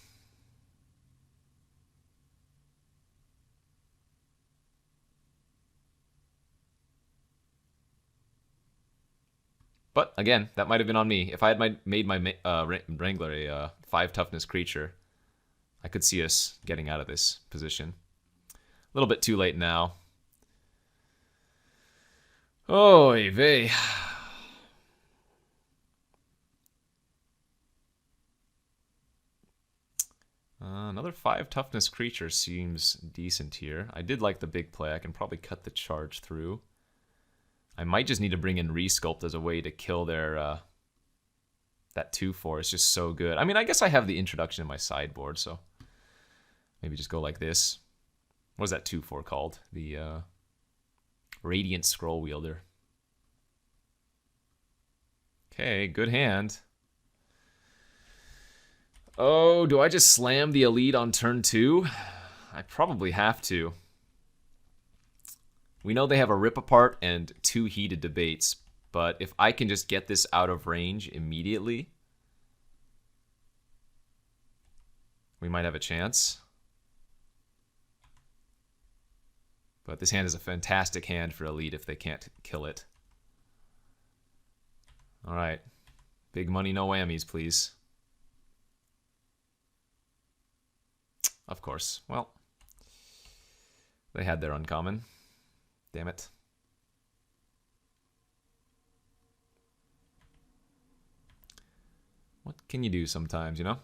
But again, that might have been on me. If I had made my Wrangler a 5 toughness creature, I could see us getting out of this position. A little bit too late now. Oy vey. Another 5 toughness creature seems decent here. I did like the big play. I can probably cut the charge through. I might just need to bring in Resculpt as a way to kill their, that 2/4 is just so good. I mean, I guess I have the introduction in my sideboard, so maybe just go like this. What is that 2/4 called? The Radiant Scroll Wielder. Okay, good hand. Oh, do I just slam the Elite on turn 2? I probably have to. We know they have a Rip Apart and 2 Heated Debates, but if I can just get this out of range immediately, we might have a chance. But this hand is a fantastic hand for Elite if they can't kill it. Alright. Big money, no whammies, please. Of course. Well, they had their uncommon. Damn it. What can you do sometimes, you know?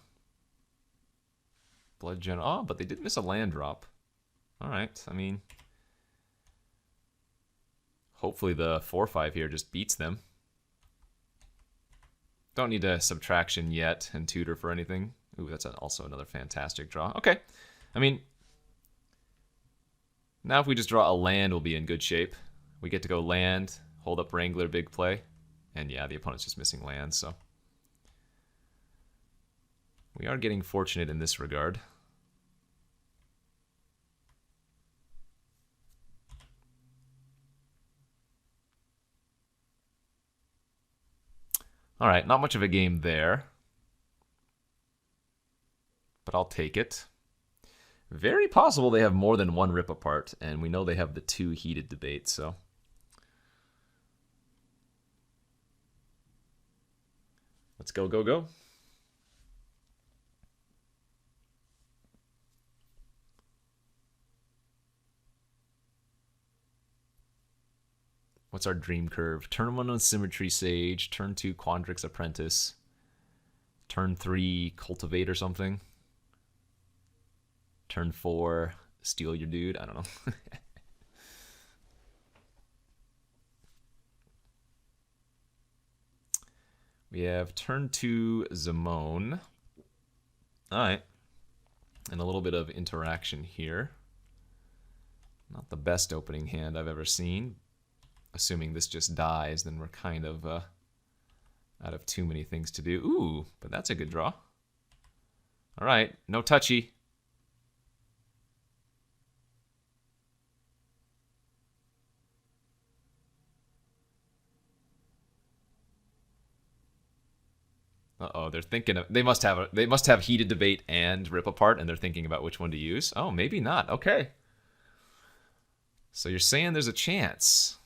Blood General. Oh, but they did miss a land drop. Alright, I mean... hopefully the 4/5 here just beats them. Don't need a subtraction yet and tutor for anything. Ooh, that's also another fantastic draw. Okay, I mean... now if we just draw a land, we'll be in good shape. We get to go land, hold up Wrangler, big play. And yeah, the opponent's just missing lands, so... we are getting fortunate in this regard. All right, not much of a game there. But I'll take it. Very possible they have more than one rip apart, and we know they have the 2 heated debates, so. Let's go, go, go. What's our dream curve? Turn 1 on Symmetry Sage, turn 2 Quandrix Apprentice, turn 3 Cultivate or something. Turn 4 Steal Your Dude. I don't know. We have turn 2 Zamone. All right. And a little bit of interaction here. Not the best opening hand I've ever seen. Assuming this just dies, then we're kind of out of too many things to do. Ooh, but that's a good draw. All right, no touchy. Uh-oh, they're thinking of, they must have heated debate and rip apart, and they're thinking about which one to use. Oh, maybe not. Okay. So you're saying there's a chance.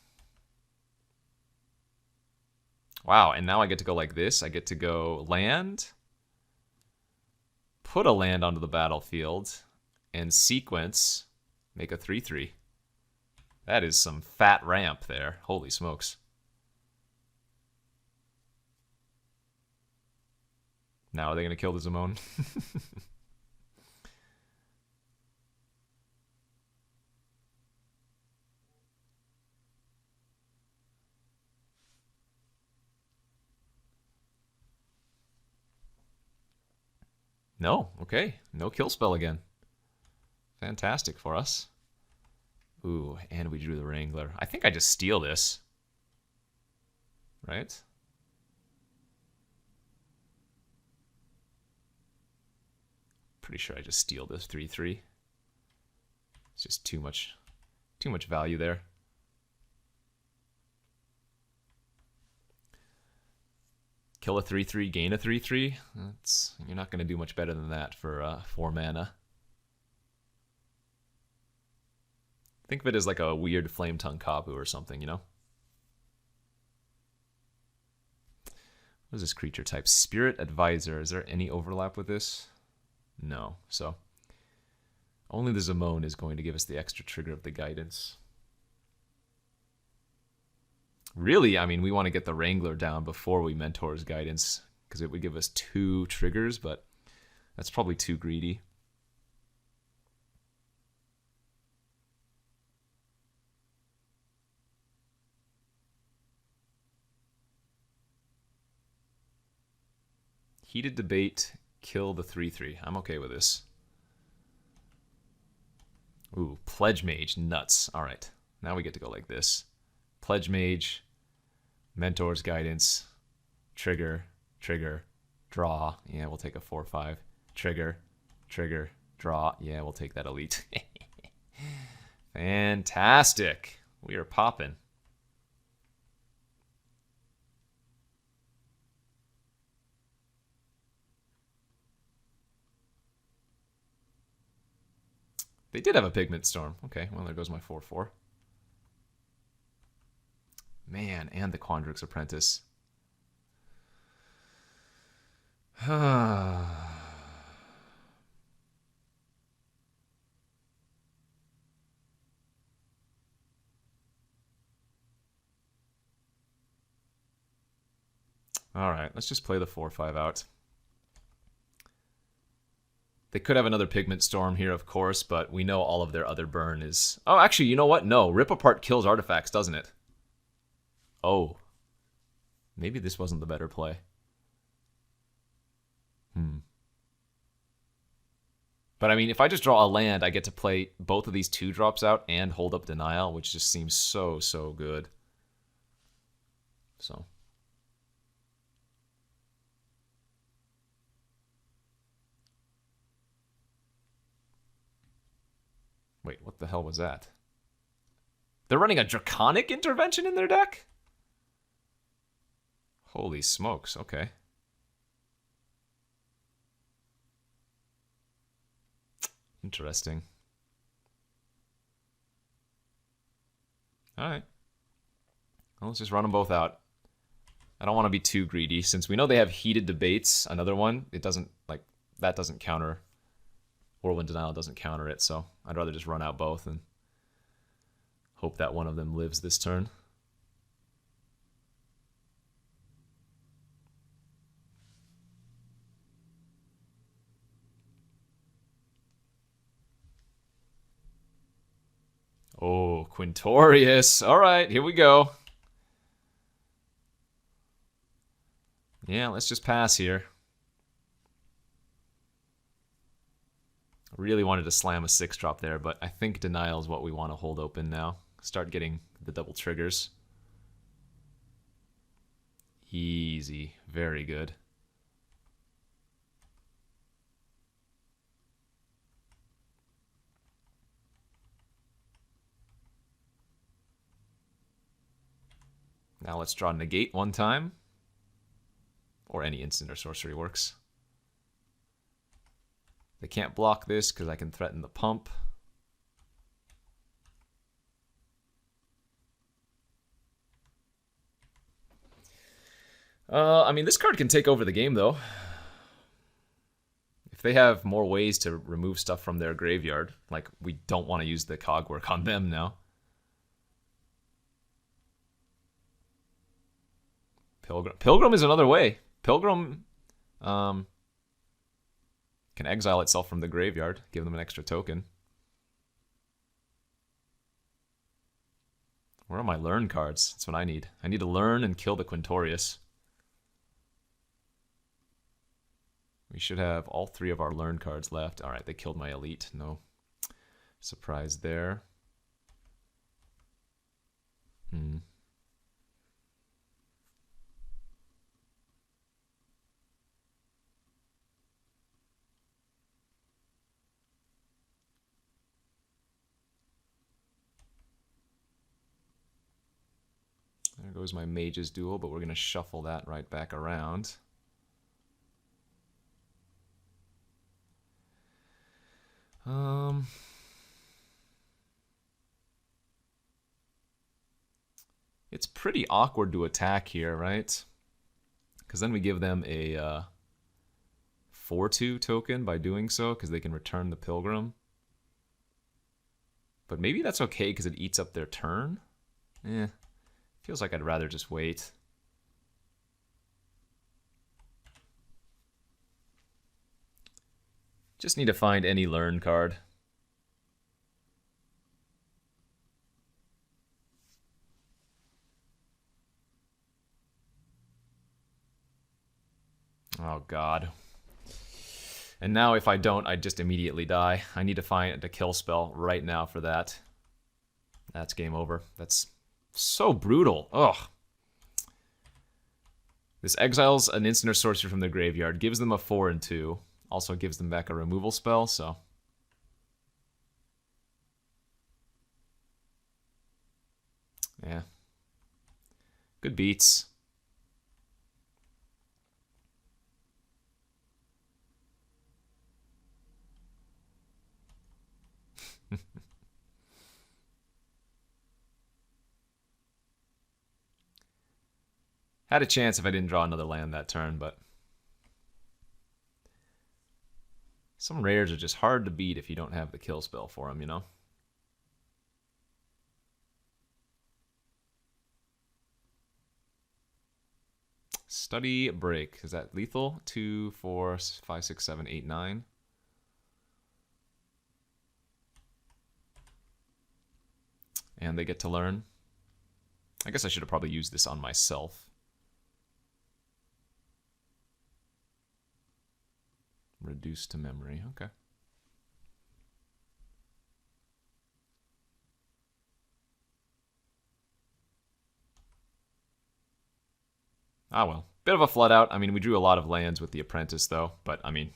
Wow, and now I get to go like this. I get to go land, put a land onto the battlefield, and sequence, make a 3/3. That is some fat ramp there. Holy smokes. Now are they going to kill the Zamone? No, okay. No kill spell again. Fantastic for us. Ooh, and we drew the Wrangler. I think I just steal this. Right? Pretty sure I just steal this 3/3. It's just too much value there. Kill a 3/3, gain a 3/3. You're not going to do much better than that for 4 mana. Think of it as like a weird Flame Tongue Kapu or something, you know? What is this creature type? Spirit Advisor. Is there any overlap with this? No. So only the Zamone is going to give us the extra trigger of the guidance. Really, I mean, we want to get the Wrangler down before we Mentor's Guidance, because it would give us 2 triggers, but that's probably too greedy. Heated debate, kill the 3/3. I'm okay with this. Ooh, Pledge Mage, nuts. All right, now we get to go like this. Pledge Mage, Mentor's Guidance, trigger, trigger, draw. Yeah, we'll take a 4/5. Trigger, trigger, draw. Yeah, we'll take that elite. Fantastic. We are popping. They did have a Pigment Storm. Okay, well, there goes my 4/4. Man, and the Quandrix Apprentice. All right, let's just play the 4/5 out. They could have another Pigment Storm here, of course, but we know all of their other burn is... Oh, actually, you know what? No, Rip Apart kills artifacts, doesn't it? Oh. Maybe this wasn't the better play. But I mean, if I just draw a land, I get to play both of these 2-drops out and hold up Denial, which just seems so, so good. So... Wait, what the hell was that? They're running a Draconic Intervention in their deck? Holy smokes, okay. Interesting. Alright. Well, let's just run them both out. I don't want to be too greedy, since we know they have heated debates. Another one, it doesn't, like, that doesn't counter. Whirlwind Denial doesn't counter it, so I'd rather just run out both and hope that one of them lives this turn. Oh, Quintorius. All right, here we go. Yeah, let's just pass here. I really wanted to slam a 6-drop there, but I think Denial is what we want to hold open now. Start getting the double triggers. Easy. Very good. Now let's draw Negate one time. Or any instant or sorcery works. They can't block this because I can threaten the pump. I mean, this card can take over the game, though. If they have more ways to remove stuff from their graveyard, like, we don't want to use the Cogwork on them now. Pilgrim. Pilgrim is another way. Pilgrim can exile itself from the graveyard, give them an extra token. Where are my learn cards? That's what I need. I need to learn and kill the Quintorius. We should have all 3 of our learn cards left. All right, they killed my elite. No surprise there. There goes my Mage's Duel, but we're going to shuffle that right back around. It's pretty awkward to attack here, right? Because then we give them a 4/2 token by doing so, because they can return the Pilgrim. But maybe that's okay because it eats up their turn. Feels like I'd rather just wait. Just need to find any learn card. Oh god. And now if I don't, I just immediately die. I need to find a kill spell right now for that. That's game over. That's so brutal. Ugh. This exiles an instant or sorcery from their graveyard, gives them a 4 and 2. Also gives them back a removal spell, so. Yeah. Good beats. Had a chance if I didn't draw another land that turn, but some rares are just hard to beat if you don't have the kill spell for them, you know? Study Break. Is that lethal? 2, 4, 5, 6, 7, 8, 9. And they get to learn. I guess I should have probably used this on myself. Reduced to memory. Okay. Ah, well. Bit of a flood out. I mean, we drew a lot of lands with the Apprentice, though. But, I mean,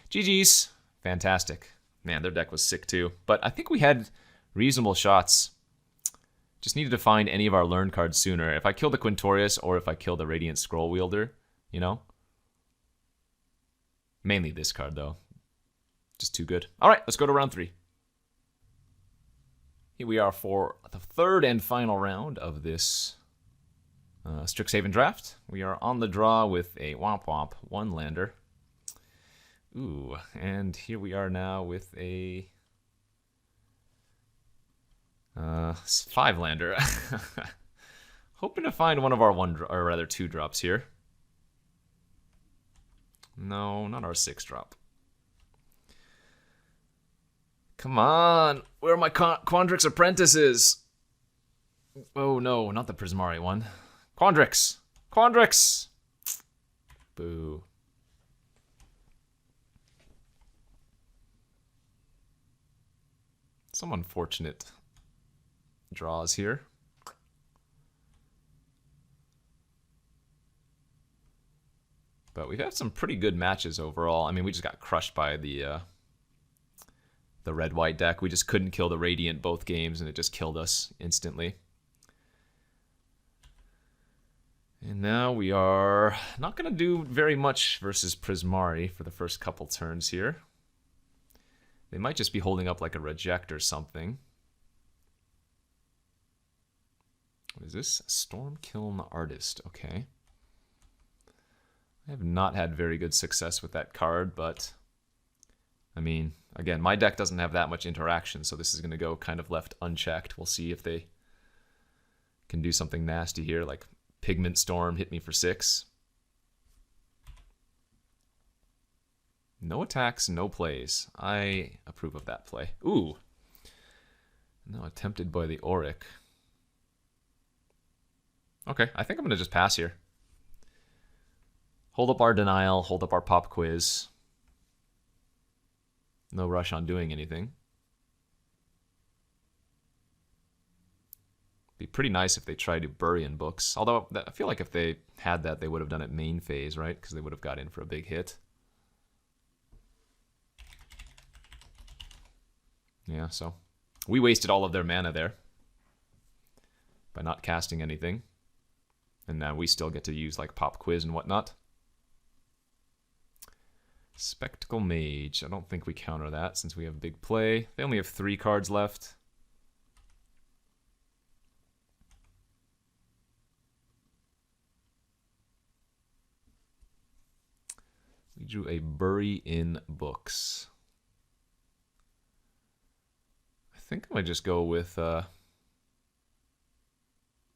GG's. Fantastic. Man, their deck was sick, too. But I think we had reasonable shots. Just needed to find any of our learn cards sooner. If I kill the Quintorius or if I kill the Radiant Scroll Wielder, you know? Mainly this card, though. Just too good. All right, let's go to round 3. Here we are for the third and final round of this Strixhaven draft. We are on the draw with a Womp Womp 1-lander. Ooh, and here we are now with a 5-lander. Hoping to find one of our 2 drops here. No, not our 6-drop. Come on, where are my Quandrix apprentices? Oh no, not the Prismari one. Quandrix! Quandrix! Boo. Some unfortunate draws here. But we've had some pretty good matches overall. I mean, we just got crushed by the red-white deck. We just couldn't kill the Radiant both games, and it just killed us instantly. And now we are not going to do very much versus Prismari for the first couple turns here. They might just be holding up like a reject or something. What is this? Stormkiln Artist. Okay. I have not had very good success with that card, but I mean, again, my deck doesn't have that much interaction, so this is going to go kind of left unchecked. We'll see if they can do something nasty here, like Pigment Storm hit me for 6. No attacks, no plays. I approve of that play. Ooh. No, attempted by the Auric. Okay, I think I'm going to just pass here. Hold up our Denial, hold up our Pop Quiz. No rush on doing anything. Be pretty nice if they tried to bury in books. Although, I feel like if they had that, they would have done it main phase, right? Because they would have got in for a big hit. Yeah, so we wasted all of their mana there by not casting anything. And now we still get to use like Pop Quiz and whatnot. Spectacle Mage. I don't think we counter that since we have big play. They only have 3 cards left. We drew a Bury in Books. I think I might just go with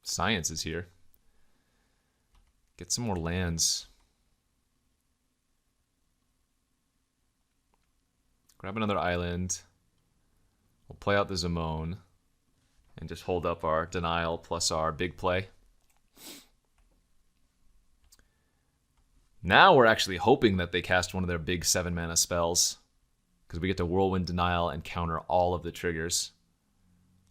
Sciences here. Get some more lands. Grab another island. We'll play out the Zimone. And just hold up our Denial plus our big play. Now we're actually hoping that they cast one of their big 7-mana spells. Because we get to Whirlwind Denial and counter all of the triggers.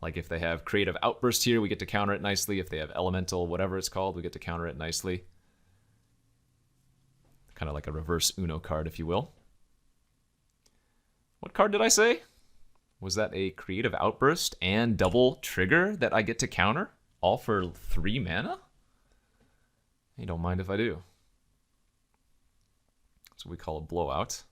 Like if they have Creative Outburst here, we get to counter it nicely. If they have Elemental, whatever it's called, we get to counter it nicely. Kind of like a reverse Uno card, if you will. What card did I say? Was that a Creative Outburst and double trigger that I get to counter? All for 3 mana? You don't mind if I do. That's what we call a blowout.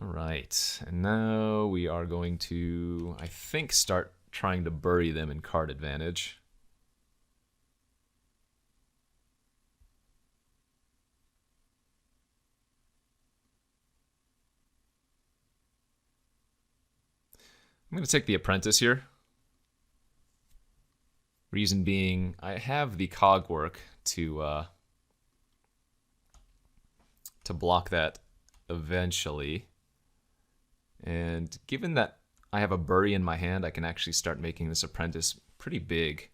All right, and now we are going to, I think, start trying to bury them in card advantage. I'm going to take the Apprentice here. Reason being, I have the Cogwork to block that eventually. And given that I have a Bury in my hand, I can actually start making this Apprentice pretty big.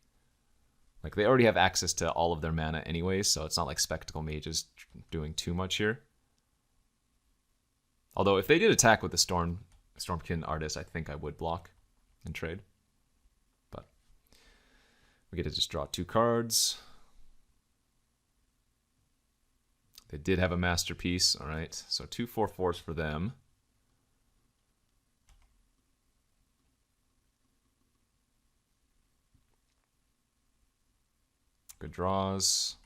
Like, they already have access to all of their mana anyways, so it's not like Spectacle Mage is doing too much here. Although, if they did attack with the Stormkin Artist, I think I would block and trade. But we get to just draw 2 cards. They did have a masterpiece. All right, so 2 4/4s for them. Good draws.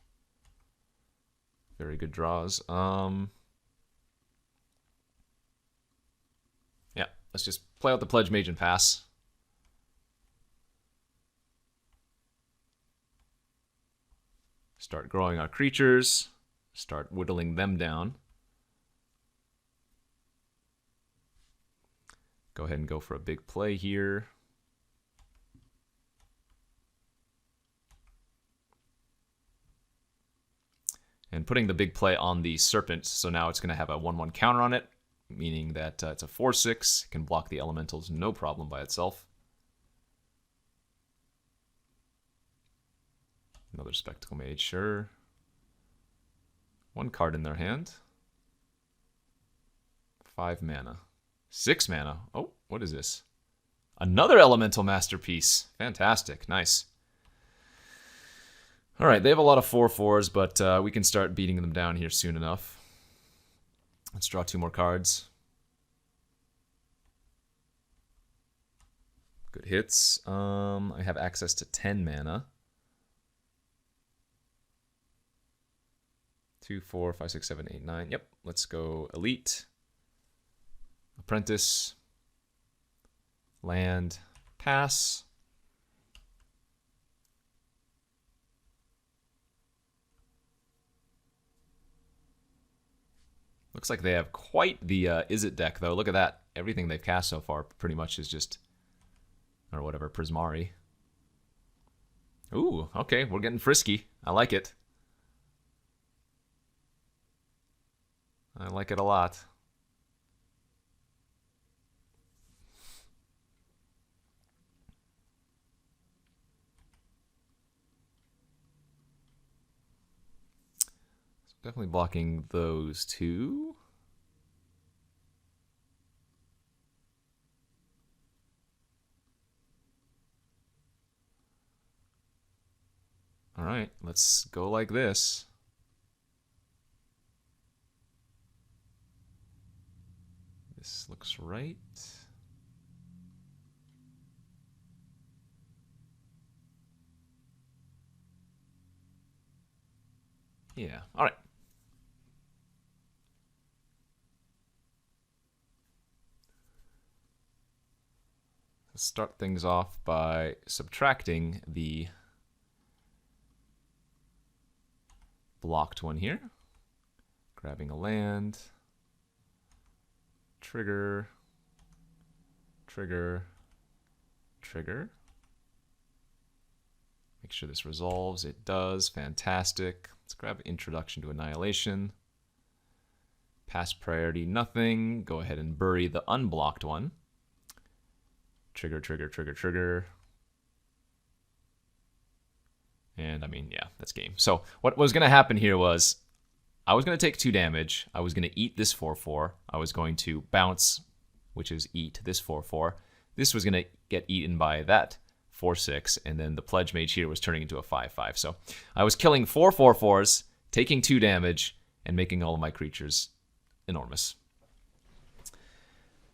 Very good draws. Yeah, let's just play out the Pledge Mage and pass. Start growing our creatures. Start whittling them down. Go ahead and go for a big play here. And putting the big play on the Serpent, so now it's going to have a 1/1 counter on it, meaning that it's a 4/6. It can block the elementals no problem by itself. Another Spectacle Mage, sure. 1 card in their hand. 5 mana. 6 mana. Oh, what is this? Another Elemental Masterpiece. Fantastic. Nice. All right, they have a lot of 4/4s, but we can start beating them down here soon enough. Let's draw 2 more cards. Good hits. I have access to 10 mana. 2, 4, 5, 6, 7, 8, 9. Yep, let's go Elite. Apprentice. Land. Pass. Looks like they have quite the Izzet deck, though. Look at that. Everything they've cast so far pretty much is just, or whatever, Prismari. Ooh, okay, we're getting frisky. I like it. I like it a lot. Definitely blocking those 2. All right, let's go like this. This looks right. Yeah, all right. Let's start things off by subtracting the blocked one here. Grabbing a land. Trigger. Trigger. Trigger. Make sure this resolves. It does. Fantastic. Let's grab Introduction to Annihilation. Pass priority, nothing. Go ahead and bury the unblocked one. Trigger, trigger, trigger, trigger. And I mean, yeah, that's game. So what was going to happen here was I was going to take 2 damage. I was going to eat this 4/4. I was going to bounce, which is eat this 4/4. This was going to get eaten by that 4/6. And then the Pledge Mage here was turning into a 5/5. So I was killing 4 4/4s, taking 2 damage, and making all of my creatures enormous.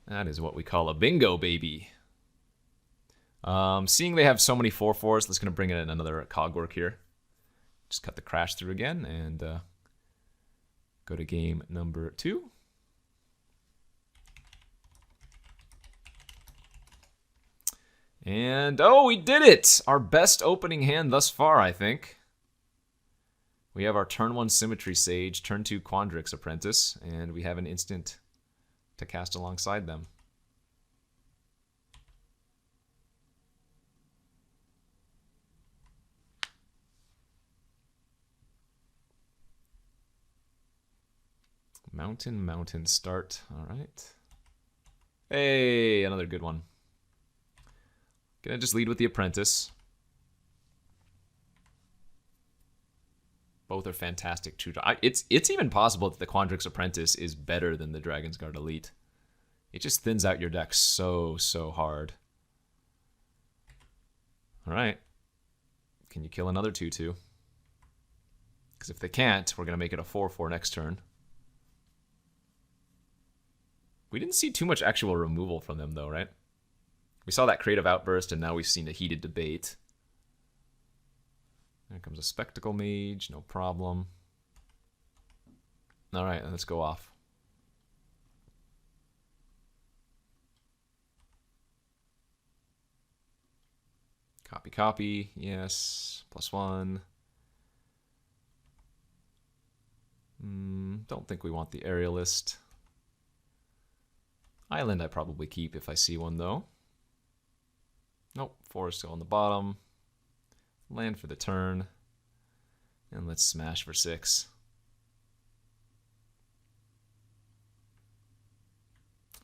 That is what we call a bingo, baby. Seeing they have so many 4/4s, let's going to bring in another cogwork here. Just cut the crash through again and go to game number 2. And, oh, we did it! Our best opening hand thus far, I think. We have our turn 1 Symmetry Sage, turn 2 Quandrix Apprentice, and we have an instant to cast alongside them. Mountain start. All right. Hey, another good one. Gonna just lead with the Apprentice. Both are fantastic. It's even possible that the Quandrix Apprentice is better than the Dragon's Guard Elite. It just thins out your deck so hard. All right. Can you kill another 2/2? Because if they can't, we're going to make it a 4/4 next turn. We didn't see too much actual removal from them, though, right? We saw that creative outburst, and now we've seen a heated debate. There comes a Spectacle Mage, no problem. All right, let's go off. Copy, copy, yes, +1. Don't think we want the Aerialist. Island I probably keep if I see one, though. Nope, Forest still on the bottom. Land for the turn. And let's smash for 6.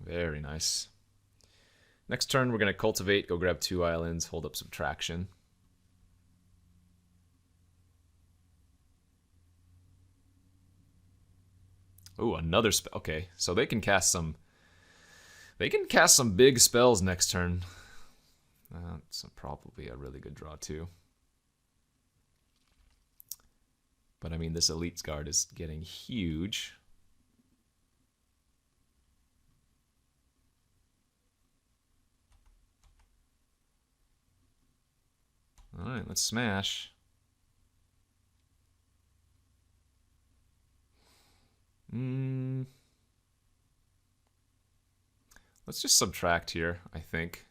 Very nice. Next turn, we're going to cultivate, go grab 2 islands, hold up subtraction. Ooh, another spell. Okay, so they can cast some. They can cast some big spells next turn. That's probably a really good draw too. But I mean, this Elite's Guard is getting huge. All right, let's smash. Let's just subtract here, I think.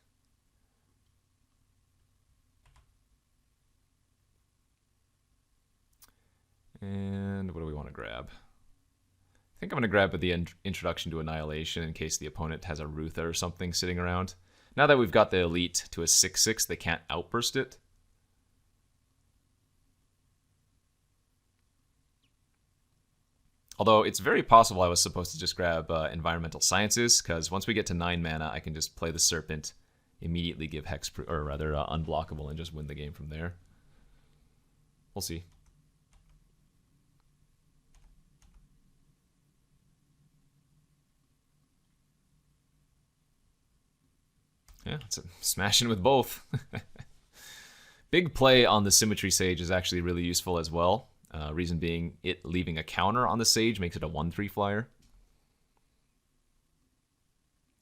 And what do we want to grab? I think I'm going to grab the Introduction to Annihilation in case the opponent has a Rutha or something sitting around. Now that we've got the Elite to a 6/6, they can't outburst it. Although it's very possible I was supposed to just grab Environmental Sciences, because once we get to 9 mana, I can just play the Serpent, immediately give hexproof, or rather unblockable, and just win the game from there. We'll see. Yeah, it's smashing with both. Big play on the Symmetry Sage is actually really useful as well. Reason being, it leaving a counter on the Sage makes it a 1/3 flyer.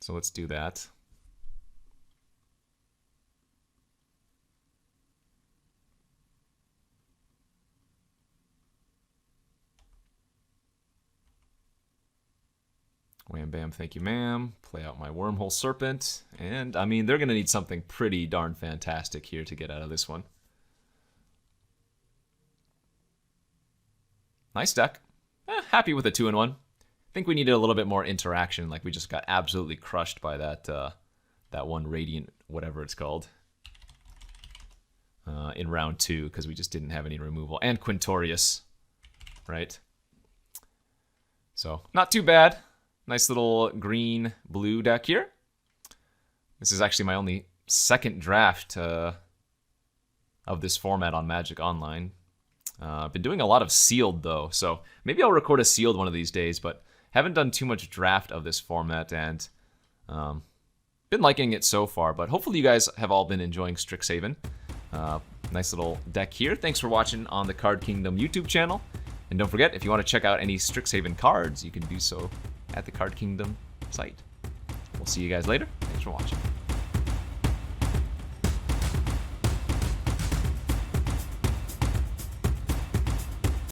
So let's do that. Wham bam, thank you ma'am. Play out my Wormhole Serpent. And, I mean, they're going to need something pretty darn fantastic here to get out of this one. Nice deck. Happy with a 2-in-1. Think we needed a little bit more interaction. Like, we just got absolutely crushed by that that one Radiant, whatever it's called, in round 2, because we just didn't have any removal. And Quintorius, right? So, not too bad. Nice little green-blue deck here. This is actually my only second draft of this format on Magic Online. I've been doing a lot of sealed, though, so maybe I'll record a sealed one of these days, but haven't done too much draft of this format, and been liking it so far, but hopefully you guys have all been enjoying Strixhaven. Nice little deck here. Thanks for watching on the Card Kingdom YouTube channel, and don't forget, if you want to check out any Strixhaven cards, you can do so at the Card Kingdom site. We'll see you guys later. Thanks for watching.